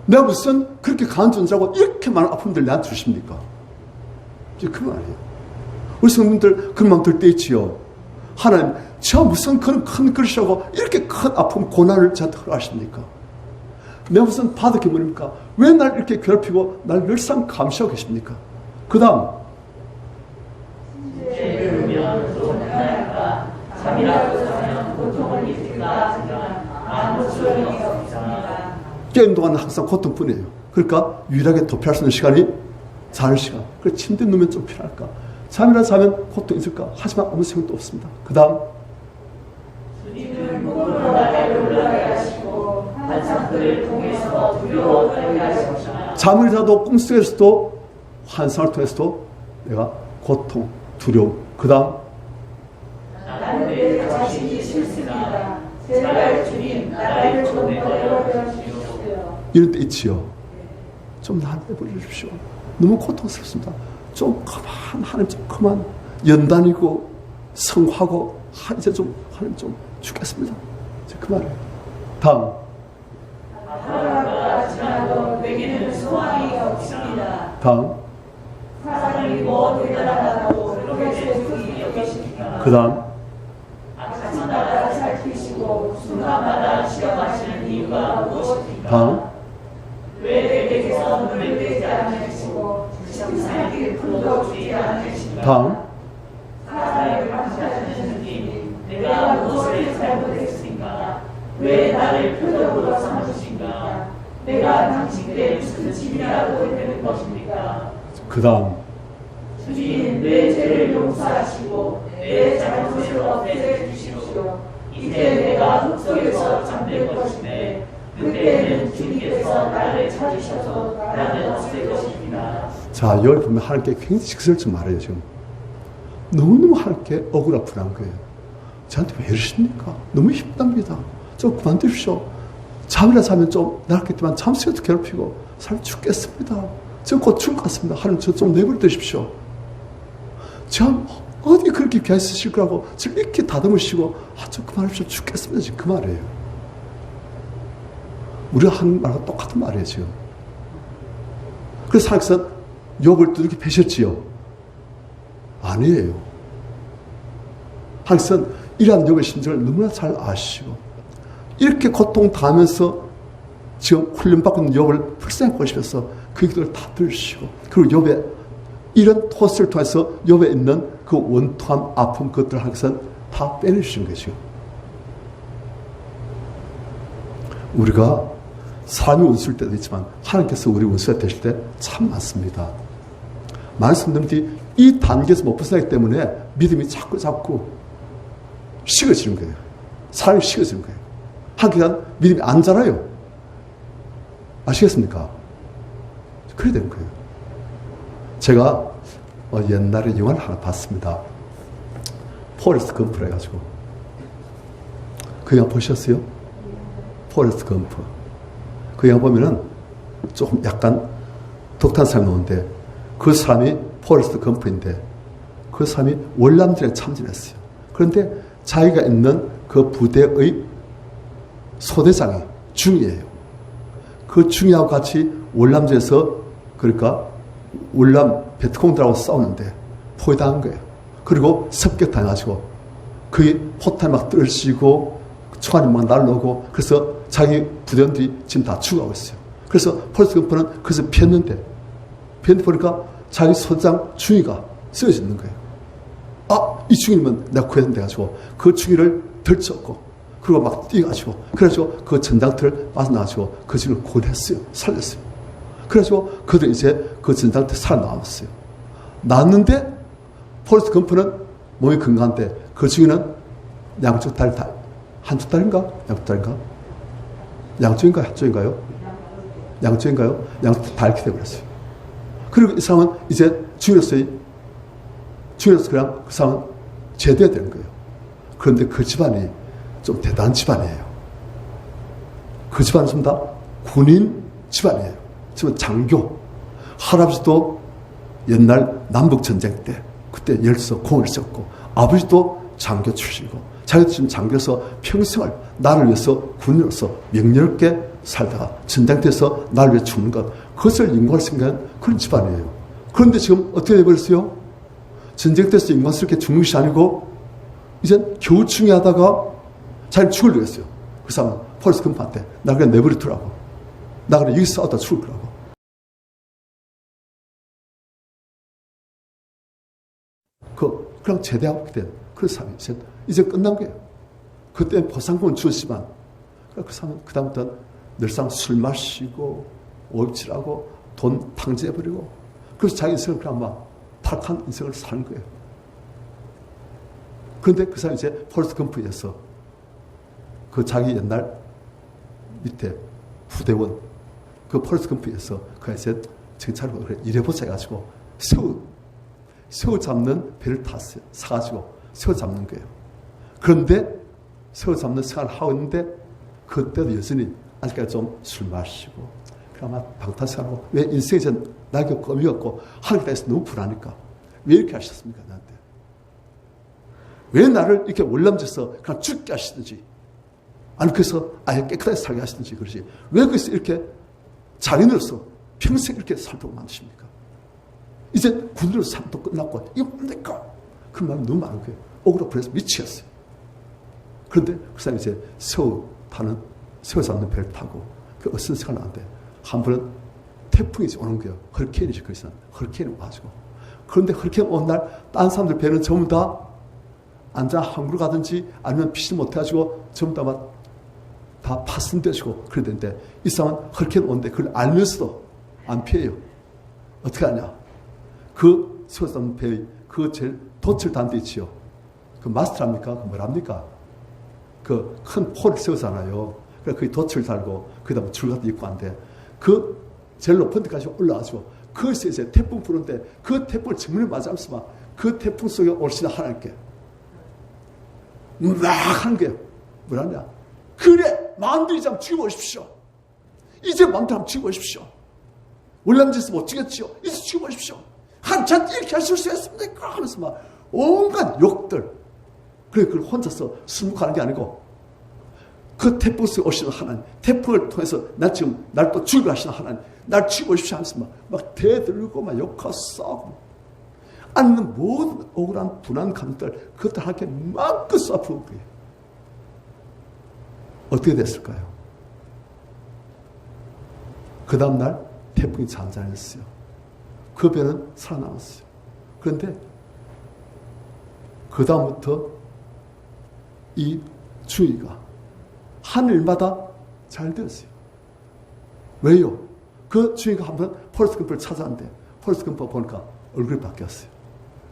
내가 무슨 그렇게 강한 존재라고 이렇게 많은 아픔들 내한테 주십니까? 이제 그 말이에요. 우리 성도님들 그런 마음 들 때 있지요. 하나님, 저 무슨 그런 큰 그릇이라고 이렇게 큰 아픔, 고난을 저한테 허락하십니까? 내가 무슨 바다 괴물입니까? 왜 날 이렇게 괴롭히고 날 늘상 감시하고 계십니까? 그 다음 죄르면 또 하나님과 잠이라도 자면 고통을 잊을까 하지만 아무 소용이 없습니다. 게임 동안 항상 고통뿐이에요. 그러니까 유일하게 도피할 수 있는 시간이 자는 시간. 그래 침대에 누우면 좀 필요할까? 잠이라 자면 고통이 있을까? 하지만 아무 생각도 없습니다. 그 다음 주님은 목으로 나를 올라가게 하시고 환상들을 통해서 두려워 떨게 하십니다. 잠을 자도 꿈속에서도 환상을 통해서도 내가 고통, 두려움. 그 다음 나는 내 자신이 싫습니다. 제발 주님 나를 좀 내버려 주시오. 이런 때 있지요. 좀 나를 내버려 주십시오. 너무 고통스럽습니다. 좀 그만, 하나님 좀 그만. 연단이고 성화고 이제 좀 하나님 좀 죽겠습니다. 이제 그만해요. 다음. 하루가 지나도 내게는 소망이 없습니다. 다음. 사람이 뭐 대단하다고 그것에 득이 여기십니까? 그 다음. 아침마다 살피시고 순간마다 시험하시는 이유가 무엇입니까? 다음. 왜 내게서 눈을 떼지 않으시고 심살길 풀도 주지 않으십니까? 다음. 사람을 감시하시는 님, 내가 무엇을 잘못했습니까? 왜 나를 표적으로 삼으십니까? 내가 당신께 무슨 짐이라도 되는 것입니까? 그 다음. 주님, 내 죄를 용서하시고 내 잘못을 없애 주십시오. 이제 내가 흙 속에서 잠들 것인데 그때는 주님께서 나를 찾으셔서 나는 없을 것입니다. 자, 여기 보면 하나님께 굉장히 직설적 말해요, 지금. 너무너무 하나님께 억울하고 불안한 거예요. 저한테 왜 이러십니까? 너무 힘듭니다. 좀 그만두십시오. 잠이나 자면 좀 낫겠지만 잠시라도 괴롭히고 사람 죽겠습니다. 저 곧 죽을 것 같습니다. 하나님 저 좀 내버려 두십시오. 참 어디 그렇게 귀하 있으실 거라고 지금 이렇게 다듬으시고 좀 그만하십시오. 죽겠습니다. 지금 그 말이에요. 우리가 하는 말과 똑같은 말이에요, 지금. 그래서 하나님께서 욥을 또 이렇게 패셨지요? 아니에요. 하나님께서 이러한 욥의 심정을 너무나 잘 아시고 이렇게 고통당하면서 지금 훈련받고 있는 욥을 불쌍히 보시면서 그 기도를 다 들으시고 그리고 욥의 이런 토스를 통해서 욥에 있는 그 원통함, 아픔 그것들을 하나님께서 다 빼내주신 거죠. 우리가 사람이 원수일 때도 있지만 하나님께서 우리 원수가 되실 때 참 많습니다. 많은 성도들이 이 단계에서 못 벗어나기 때문에 믿음이 자꾸 식어지는 거예요. 사람이 식어지는 거예요. 하기간 믿음이 안 자라요. 아시겠습니까? 그래야 되는 거예요. 제가 옛날에 영화를 하나 봤습니다. 포레스트 검프라 해가지고. 그 영화 보셨어요? 포레스트 검프. 그 영화 보면은 조금 약간 독특한 사람이 나오는데 그 사람이 포레스트 검프인데 그 사람이 월남전에 참전했어요. 그런데 자기가 있는 그 부대의 소대장이 중이에요. 그 중이하고 같이 월남전에서 그러니까 월남 베트콩들하고 싸우는데 포위당한 거예요. 그리고 습격당해가지고 그게 포탄이 막 떨어지고 총알이 막 날라오고 그래서 자기 부대원들이 지금 다 죽어가고 있어요. 그래서 포레스트 검프는 그래서 피했는데 보니까 자기 소장 중위가 쓰여져 있는 거예요. 이 중위면 내가 구해야 된다 해가지고 그 중위를 들쳤고 그리고 막 뛰어가지고 그래가지고 그 전장터를 빠져나가지고 그 중위를 구원했어요. 살렸어요. 그래가지고 그들 이제 그 전장터에 살아남았어요. 나왔는데 포레스트 검프는 몸이 건강한데 그 중위는 양쪽 다리 다 한쪽 다리인가? 양쪽 다리인가? 양쪽인가요? 한쪽인가요? 양쪽인가요? 양쪽 다 이렇게 되어버렸어요. 그리고 이 사람은 이제 중위로서 그냥 그 사람은 제대해야 되는 거예요. 그런데 그 집안이 좀 대단한 집안이에요. 그 집안은 전부 다 군인 집안이에요. 지금 장교. 할아버지도 옛날 남북전쟁 때 그때 열서 공을 썼고 아버지도 장교 출신이고 자기도 지금 장교에서 평생을 나를 위해서 군인으로서 명령있게 살다가 전쟁터에서 나를 위해 죽는 것 그것을 인공할 생각한 그런 집안이에요. 그런데 지금 어떻게 돼버렸어요? 전쟁터에서 인간스럽게 죽는 것이 아니고 이제 겨우 중요하다가 자기는 죽으려고 했어요. 그 사람은 포레스트 검프한테 나 그냥 내버려 두라고. 나 그냥 여기서 싸우다 죽을 거라고. 그냥 제대하고 된 그런 사람이 이제 끝난 거예요. 그때 보상금은 주었지만 그 사람은 그다음부터는 늘상 술 마시고 오입질하고 돈 탕제해버리고 그래서 자기 인생을 그냥 막 타락한 인생을 사는 거예요. 그런데 그 사람이 이제 포레스트 검프에서 그 자기 옛날 밑에 부대원 그 포레스트 검프에서 그 이제 정찰을 그래 일해보자 해가지고 새우 잡는 배를 탔어요. 사가지고 새우 잡는 거예요. 그런데 세워 잡는 생활을 하고 있는데 그때도 여전히 아직까지 좀 술 마시고 그나마 방탄생활하고 왜 인생이 전 낙엽 껌이었고 하나님 대해서 너무 불안하니까 왜 이렇게 하셨습니까 나한테? 왜 나를 이렇게 월남져서 그냥 죽게 하시든지 아니 그래서 아예 깨끗하게 살게 하시든지 그러지 왜 그래서 이렇게 장인으로서 평생 이렇게 살도록 만드십니까? 이제 군으로 삶도 끝났고 이거 뭡니까? 그 마음이 너무 많은 거예요. 억울하고 그래서 미치겠어요. 그런데 그 사람이 이제 새우 잡는 배를 타고 그 어떤 시간 나는데 한 번은 태풍이 오는 거예요. 허리케인이죠. 그래서 허리케인이 와가지고 그런데 허리케인 오는 날 딴 사람들 배는 전부 다 앉아 항구로 가든지 아니면 피시 못해가지고 전부 다 파손되시고 그래야 되는데 이 사람은 허리케인 오는데 그걸 알면서도 안 피해요. 어떻게 하냐? 그 새우 잡는 배의 그 제일 돛을 단 데 있지요. 그 마스터랍니까? 그 뭐랍니까? 그 큰 폴을 세우잖아요. 그래서 그 돛을 달고 그다음에 줄 같은 거 입고 한데 그 제일 높은 데까지 올라가지고 거기서 이제 태풍 부는데 그 태풍을 정면에 맞으면서 그 태풍 속에 오시는 하나님께 막 하는 게 뭐라냐? 그래 마음대로 이제 한번 죽여보십시오. 이제 마음대로 한번 죽여보십시오. 월남짓을 못 죽였지요. 이제 죽여보십시오. 한참 이렇게 하실 수 있습니까? 하면서 막 온갖 욕들. 그래 그걸 혼자서 승복하는 게 아니고 그 태풍 속에 오시는 하나님, 태풍을 통해서 날 또 죽이고 하시는 하나님, 날 죽여보십시오 하면서 막 대들고 막 욕하고 싸우고 않는 모든 억울한 분한 감정들 그것들 함께 마음껏 쏴부은 거예요. 어떻게 됐을까요? 그 다음날 태풍이 잔잔했어요. 그 배는 살아남았어요. 그런데 그 다음부터 이 주의가 하는 일마다 잘 되었어요. 왜요? 그 주의가 한번 포레스트 검퍼를 찾아왔는데 포레스트 검퍼 보니까 얼굴이 바뀌었어요.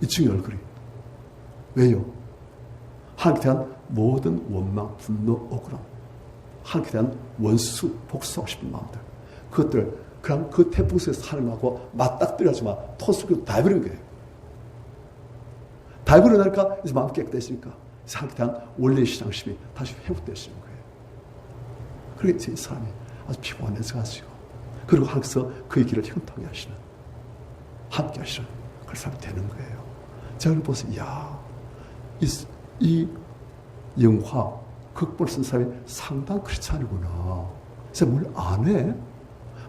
이 주의 얼굴이. 왜요? 하나님께 대한 모든 원망, 분노, 억울함, 하나님께 대한 원수, 복수하고 싶은 마음들 그것들 그냥 그 태풍 속에서 하나님하고 맞닥뜨려가지고 토속으로 다 해버린 거예요. 다 해버리니까 이제 마음 깨끗해지니까 하나님께 대한 원래의 신앙심이 다시 회복되시는 거예요. 그러니까 이 사람이 아주 피곤해져가지고 그리고 하나님께서 그의 길을 형통하게 하시는 함께 하시는 그런 사람이 되는 거예요. 제가 보세요. 이야 이 영화 극본을 쓴 사람이 상당 크리스찬이구나. 제가 뭘 안 해?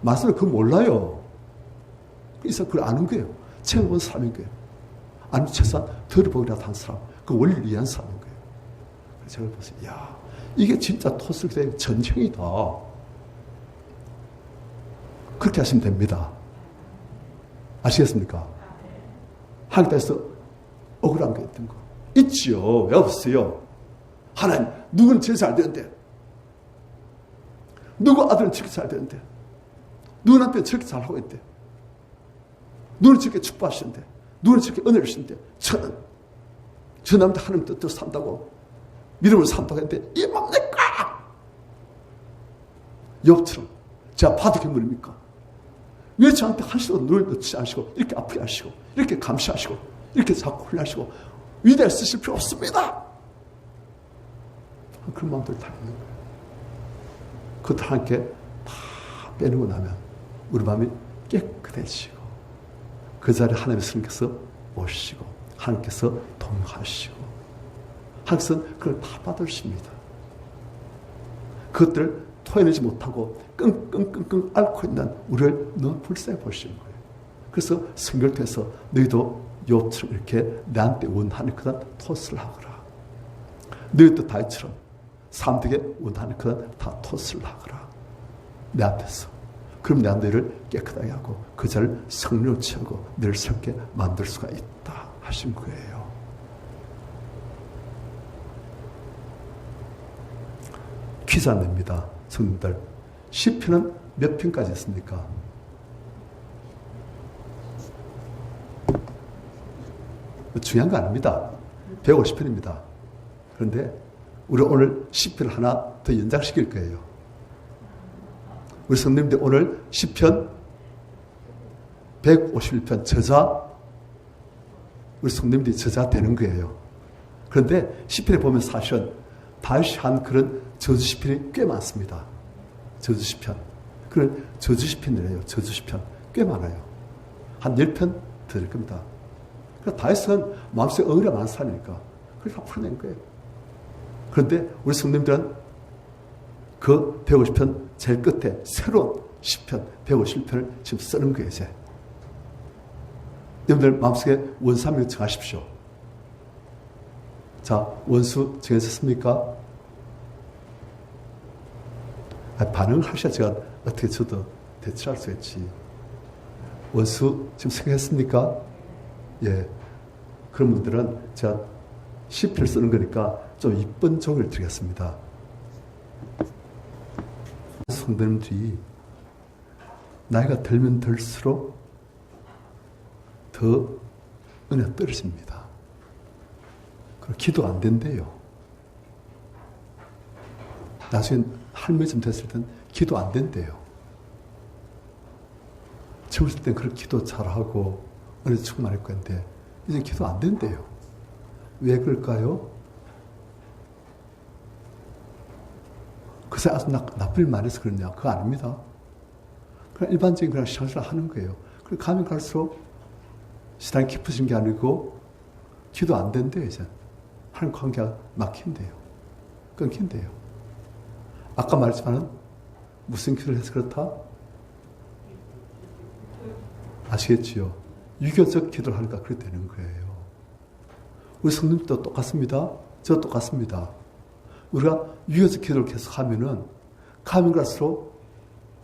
말씀을 그거 몰라요. 그래서 그걸 아는 거예요. 체험한 사람인 거예요. 아니면 최소한 들어보기라도 한 사람, 그 원리를 이해한 사람인 거예요. 그래서 제가 보세요. 이야 이게 진짜 토스의 전형이다. 그렇게 하시면 됩니다. 아시겠습니까? 하나님께서 억울한 게 있던 거 있지요. 왜 없어요? 하나님 누구는 제일 잘 되는데 누구 아들은 저렇게 잘 되는데 누구 남편은 저렇게 잘하고 있대 누구는 저렇게 축복하시는데 누구는 저렇게 은혜를 주시는데 저는 저 남자 하나님 뜻대로 산다고 믿음으로 산다고 했는데 이게 뭡니까? 욥처럼 제가 받을 게 뭐입니까? 왜 저한테 한시도 눈을 넣지 않으시고 이렇게 아프게 하시고 이렇게 감시하시고 이렇게 자꾸 훈련하시고 위대해 쓰실 필요 없습니다. 그런 마음들이 다 있는 거예요. 그것도 함께 다 빼내고 나면 우리 마음이 깨끗해지고 그 자리에 하나님의 성령께서 오시고 하나님께서 동행하시고 하나님께서는 그걸 다 받으십니다. 그것들을 토해내지 못하고 끙끙끙끙 앓고 있는 우리를 너무 불쌍히 보시는 거예요. 그래서 성경을 통해서 너희도 욥처럼 이렇게 나한테 원하는 그런 토스를 하거라. 너희도 다윗처럼 사람들에게 원하는 그런 다 토스를 하거라. 내 앞에서. 그럼 내가 너희를 깨끗하게 하고 그 자를 성령으로 채우고 너를 새롭게 만들 수가 있다 하신 거예요. 퀴즈 안 냅니다. 성도들. 시편은 몇 편까지 있습니까? 중요한 거 아닙니다. 150편입니다. 그런데 우리 오늘 시편을 하나 더 연장시킬 거예요. 우리 성도님들 오늘 시편 151편 저자 우리 성도님들이 저자 되는 거예요. 그런데 시편에 보면 사실은 다윗이 한 그런 저주 시편이 꽤 많습니다. 저주 시편. 그런 저주 시편이래요. 저주 시편. 꽤 많아요. 한 10편 될 겁니다. 그래서 다윗은 마음속에 억울함이 많은 사람이니까 그걸 다 풀어낸 거예요. 그런데 우리 성도님들은 그 150편 제일 끝에 새로운 시편 151편을 지금 쓰는 거예요. 이제. 여러분들 마음속에 원수함을 정하십시오. 자, 원수 정해졌습니까? 반응을 하셔야 제가 어떻게 저도 대처할 수 있지. 원수 지금 생각했습니까? 예. 그런 분들은 제가 시편을 쓰는 거니까 좀 이쁜 종이를 드리겠습니다. 성도님들이 나이가 들면 들수록 더 은혜가 떨어집니다. 그리고 기도 안 된대요. 나중에 할머니쯤 됐을 땐 기도 안 된대요. 젊었을 땐 그렇게 기도 잘하고 은혜 충만할 건데 이제 기도 안 된대요. 왜 그럴까요? 그새 아주 나쁜 일 많이 해서 그러냐? 그거 아닙니다. 그냥 일반적인 그냥 신앙생활 하는 거예요. 그리고 가면 갈수록 신앙이 깊어진 게 아니고 기도 안 된대요. 이제 하나님 관계가 막힌대요. 끊긴대요. 아까 말했지만 무슨 기도를 해서 그렇다? 아시겠지요? 유교적 기도를 하니까 그렇게 되는 거예요. 우리 성도님도 똑같습니다. 저 똑같습니다. 우리가 유교적 기도를 계속 하면은 가면 갈수록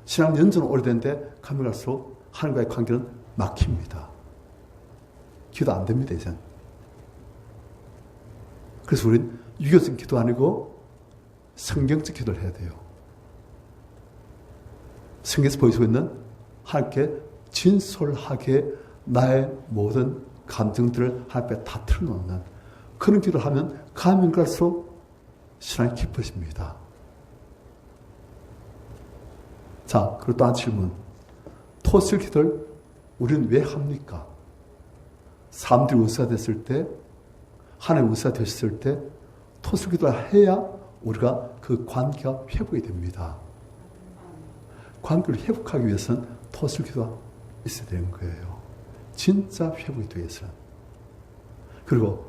신앙 연전은 오래된데 가면 갈수록 하나님과의 관계는 막힙니다. 기도 안 됩니다, 이젠. 그래서 우리는 유교적 기도 아니고 성경적 기도를 해야 돼요. 성경에서 보여주고 있는 하나님께 진솔하게 나의 모든 감정들을 하나님 앞에 다 틀어놓는 그런 기도를 하면 가면 갈수록 신앙이 깊어집니다. 자, 그리고 또 한 질문. 토술 기도를 우리는 왜 합니까? 사람들이 원수가 됐을 때, 하나님 원수가 됐을 때 토술 기도를 해야 우리가 그 관계가 회복이 됩니다. 관계를 회복하기 위해서는 토술 기도가 있어야 되는 거예요. 진짜 회복이 되기 위해서는. 그리고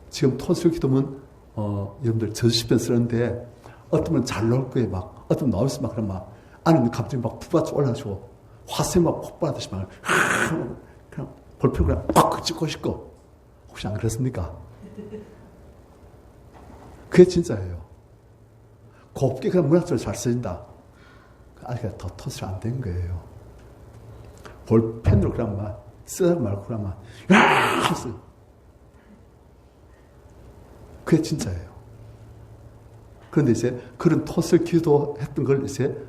지금 토술 기도면 여러분들 저주시편 쓰는데 어떤 분은 잘 나올 거예요. 막 어떤 분 나올 수 막 그런 막 안에 있는 감정이 막 부받쳐 올라가지고 화세 막 폭발하듯이 막 그냥 볼펜 그냥 꽉 찍고 싶고 혹시 안 그렇습니까? 그게 진짜예요. 곱게 그냥 문학적으로 잘 쓰인다. 아직 더 토슬이 안 된 거예요. 볼펜으로 그냥 막 쓰다가 말고 그냥 막 했어요. 그게 진짜예요. 그런데 이제 그런 토슬 기도했던 걸 이제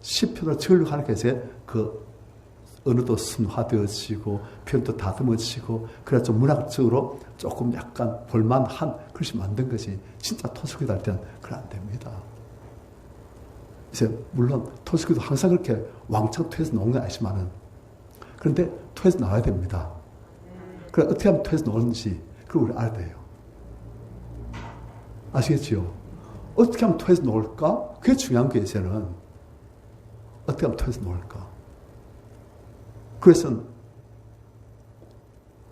시편으로 전력하니까 이제 그 언어도 순화되어지고 표현도 다듬어지고 그래서 좀 문학적으로 조금 약간 볼만한 글씨 만든 것이 진짜 토슬기도 할 때는 그건 안 됩니다. 이제 물론 토슬기도 항상 그렇게 왕창 토해서 나오는 건 아니지만은 그런데 토해서 나와야 됩니다. 그래 어떻게 하면 토해서 나오는지 그걸 우리 알아야 돼요. 아시겠지요? 어떻게 하면 토해서 나올까? 그게 중요한 거예요. 이제는 어떻게 하면 토해서 나올까? 그래서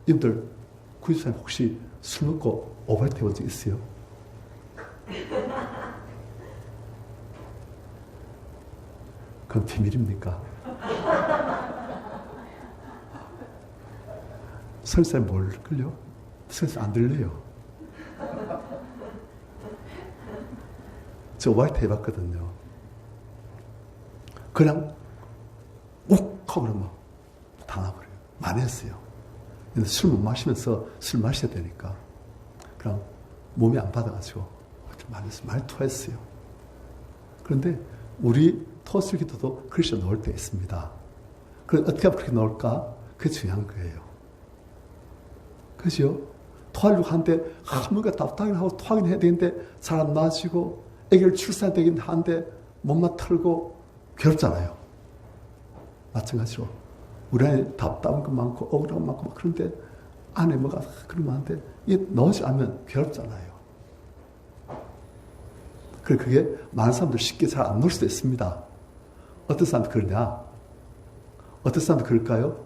여러분들 구주사님 혹시 술 먹고 오버헤드 해본 적 있어요? 그건 비밀입니까? 설사에 뭘 끌려? 설사 안 들려요. 저 오버헤드 해봤거든요. 그냥 욱 하고 그러면 다 나버려요. 많이 했어요. 근데 술 못 마시면서 술 마셔야 되니까. 그냥 몸이 안 받아가지고 많이 했어요. 많이 토했어요. 그런데 우리 토술 기도도 그렇게 넣을 때 있습니다. 그럼 어떻게 하면 그렇게 넣을까? 그게 중요한 거예요. 그죠? 토하려고 하는데 뭔가 답답하긴 하고 토하긴 해야 되는데 잘 안 나아지고 애기를 출산되긴 하는데 몸만 털고 괴롭잖아요. 마찬가지로 우리 안에 답답한 거 많고 억울한 거 많고 그런데 안에 뭐가 그러면 안 돼. 이게 넣지 않으면 괴롭잖아요. 그게 많은 사람들 쉽게 잘 안 넣을 수도 있습니다. 어떤 사람들 그러냐? 어떤 사람들 그럴까요?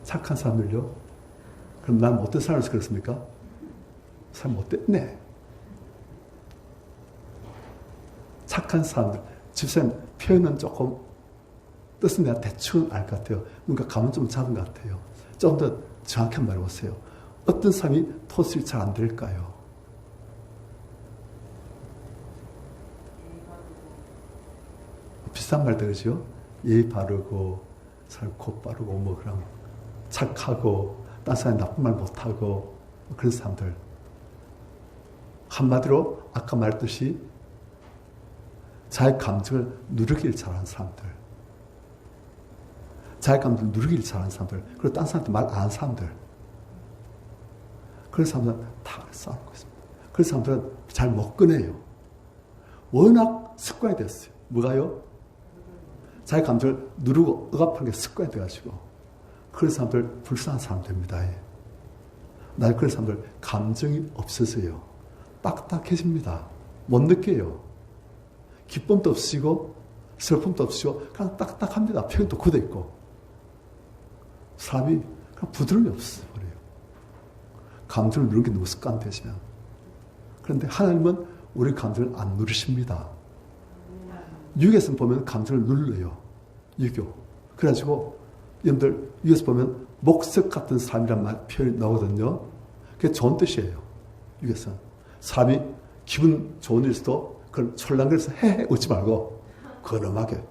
착한 사람들요? 그럼 난 어떤 사람에서 그렇습니까? 사람 못됐네. 착한 사람들. 집사님 표현은 조금 뜻은 내가 대충 알 것 같아요. 뭔가 감은 좀 잡은 것 같아요. 좀 더 정확히 한번 말해보세요. 어떤 사람이 토스를 잘 안 될까요? 비싼 말도 그러죠? 예의 바르고, 사람 곧 바르고, 뭐, 그런, 착하고, 딴 사람이 나쁜 말 못하고, 그런 사람들. 한마디로, 아까 말했듯이, 자기 감정을 누르길 잘하는 사람들. 자기 감정을 누르길 잘하는 사람들. 그리고 딴 사람한테 말 안 하는 사람들. 그런 사람들은 다 싸우고 있습니다. 그런 사람들은 잘 못 꺼내요. 워낙 습관이 됐어요. 뭐가요? 자기 감정을 누르고 억압하는 게 습관이 돼가지고 그런 사람들 불쌍한 사람 됩니다. 날 그런 사람들 감정이 없어서요. 딱딱해집니다. 못 느껴요. 기쁨도 없으시고 슬픔도 없으시고 그냥 딱딱합니다. 표현도 굳어있고 사람이 그냥 부드러움이 없어버려요. 감정을 누르는 게 너무 습관되시면. 그런데 하나님은 우리 감정을 안 누르십니다. 유교에서 보면 감정을 눌러요. 유교. 그래가지고 여러분들 유교에서 보면 목석 같은 사람이란 말 표현이 나오거든요. 그게 좋은 뜻이에요. 유교에서. 사람이 기분 좋은 일에서도 그걸 철랑거려서 헤헤 웃지 말고 근엄하게.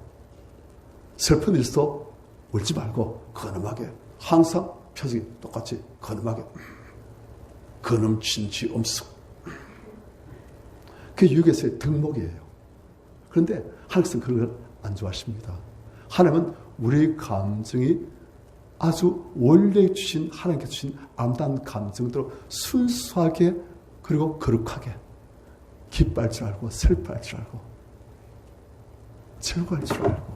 슬픈 일에서도 울지 말고 근엄하게. 항상 표정이 똑같이 근엄하게. 근엄 진지 엄숙. 그게 유교에서의 덕목이에요. 그런데 하나님께서는 그런 걸 안 좋아하십니다. 하나님은 우리 감정이 아주 원래 주신 하나님께 주신 아름다운 감정대로 순수하게 그리고 거룩하게 기뻐할 줄 알고 슬퍼할 줄 알고 즐거워할 줄 알고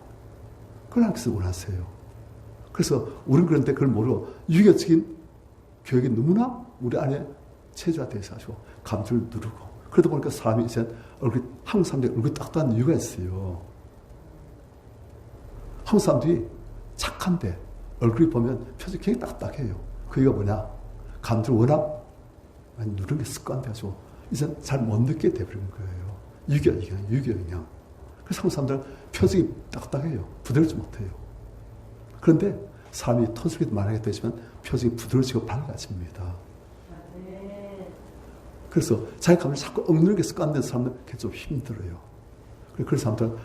그걸 하나님께서 원하세요. 그래서 우리는 그런데 그걸 모르고 유교적인 교육이 너무나 우리 안에 체조화되어 있어가지고 감정을 누르고 그러다 보니까 사람이 이제 한국 사람들이 얼굴이 딱딱한 이유가 있어요. 한국 사람들이 착한데 얼굴이 보면 표정이 굉장히 딱딱해요. 그 이유가 뭐냐? 감정을 워낙 많이 누르는 게 습관돼가지고 이제 잘 못 느끼게 돼버린 거예요. 유교 영향. 그래서 한국 사람들은 표정이 딱딱해요. 부드럽지 못해요. 그런데 사람이 토스기도 말하게 되지만 표정이 부드러워지고 밝아집니다. 그래서 자기 감정을 자꾸 억누르게 습관된 사람은 그게 좀 힘들어요. 그런 사람들은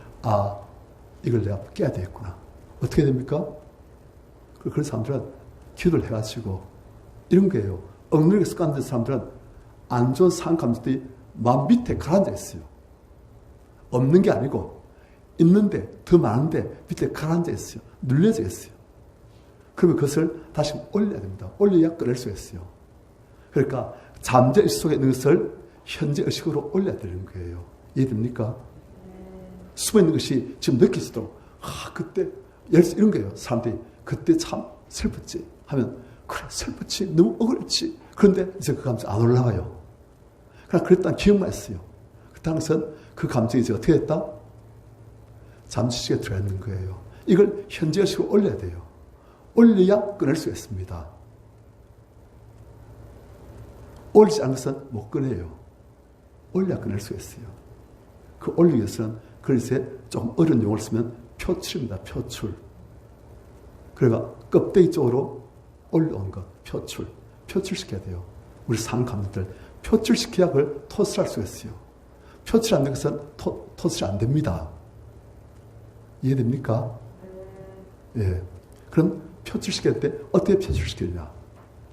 이걸 내가 깨야 되겠구나. 어떻게 됩니까? 그런 사람들은 기도를 해가지고 이런 거예요. 억누르게 습관된 사람들은 안 좋은 상한 감정들이 마음 밑에 가라앉아 있어요. 없는 게 아니고 있는데 더 많은데 밑에 가라앉아 있어요. 눌려져 있어요. 그러면 그것을 다시 올려야 됩니다. 올려야 꺼낼 수 있어요. 그러니까 잠재의식 속에 있는 것을 현재의식으로 올려야 되는 거예요. 이해됩니까? 숨어있는 것이 지금 느끼시도록 그때 이런 거예요. 사람들이 그때 참 슬펐지 하면 그래 슬펐지 너무 억울했지. 그런데 이제 그 감정 안 올라가요. 그냥 그랬다는 기억만 했어요. 그렇다는 것은 그 감정이 이제 어떻게 됐다? 잠재의식에 들어있는 거예요. 이걸 현재의식으로 올려야 돼요. 올려야 꺼낼 수 있습니다. 올리지 않은 것은 못 꺼내요. 올려야 꺼낼 수 있어요. 그 올리기 위해서는 그래서 조금 어려운 용어를 쓰면 표출입니다. 표출. 그러니까 껍데기 쪽으로 올라온 것. 표출. 표출시켜야 돼요. 우리 상한 감정들. 표출시켜야 그걸 토스할 수가 있어요. 표출 안 된 것은 토스 안 됩니다. 이해됩니까? 예. 그럼 표출시킬 때 어떻게 표출시키느냐?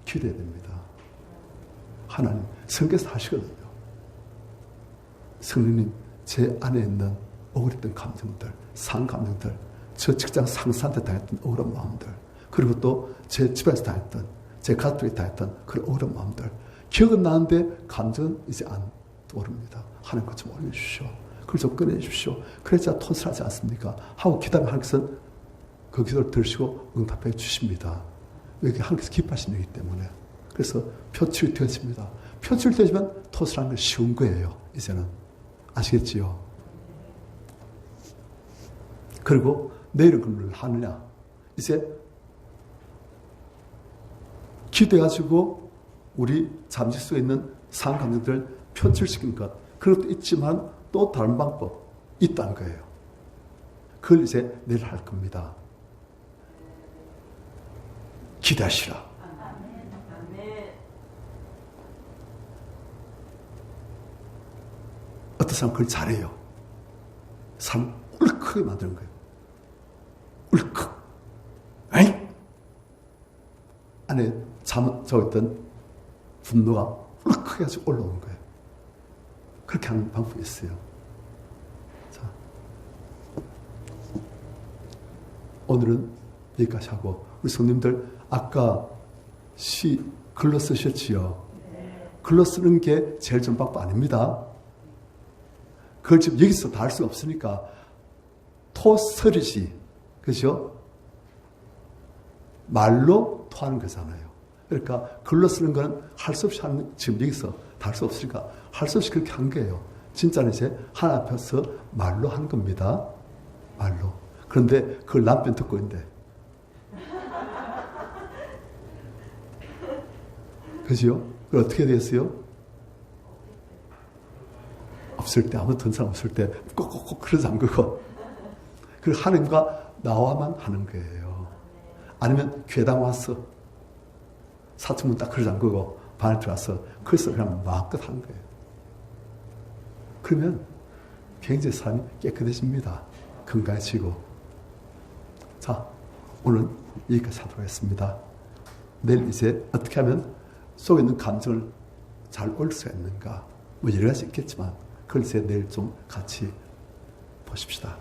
기도해야 됩니다. 하나님, 성경에서 하시거든요. 성령님, 제 안에 있는 억울했던 감정들, 상한 감정들, 저 직장 상사한테 당했던 억울한 마음들, 그리고 또 제 집에서 당했던, 제 가족이 당했던 그런 억울한 마음들, 기억은 나는데 감정은 이제 안 오릅니다. 하나님 것 좀 올려주십시오. 그걸 좀 꺼내주십시오. 그래야 토스하지 않습니까? 하고 기다리면 하나님께서는 그 기도를 들으시고 응답해 주십니다. 여기 하나님께서 기뻐하시는 거기 때문에. 그래서 표출이 되어집니다. 표출되지만 토설하는 건 쉬운 거예요. 이제는. 아시겠지요? 그리고 내일은 그걸 하느냐. 이제 기도해가지고 우리 잠시 속에 있는 상한 감정들을 표출시키는 것. 그것도 있지만 또 다른 방법 있다는 거예요. 그걸 이제 내일 할 겁니다. 기대하시라. 어떤 사람은 그걸 잘해요. 사람 울컥하게 만드는 거예요. 울컥. 에이! 안에 어떤 분노가 울컥 해가지고 올라오는 거예요. 그렇게 하는 방법이 있어요. 자, 오늘은 여기까지 하고, 우리 성님들 아까 글로 쓰셨지요. 글로 쓰는 게 제일 좋은 방법 아닙니다. 그걸 지금 여기서 다 할 수가 없으니까 토설이지. 그죠? 말로 토하는 거잖아요. 그러니까 글로 쓰는 거는 할 수 없이 하는, 지금 여기서 다 할 수 없으니까 할 수 없이 그렇게 한 거예요. 진짜는 이제 하나 앞에서 말로 한 겁니다. 말로. 그런데 그걸 남편 듣고 있는데. 그죠? 그걸 어떻게 됐어요? 없을 때, 아무 든 사람 없을 때 꼭꼭꼭 그러지 않고, 그리고 하나님과 나와만 하는 거예요. 아니면 괴당 와서 사춘문 딱 그러지 않고 반에 들어와서 그래서 그냥 마음껏 하는 거예요. 그러면 굉장히 사람이 깨끗해집니다. 건강해지고. 자, 오늘 여기까지 하도록 하겠습니다. 내일 이제 어떻게 하면 속에 있는 감정을 잘 올 수가 있는가, 뭐 여러 가지 있겠지만 그걸 이제 내일 좀 같이 보십시다.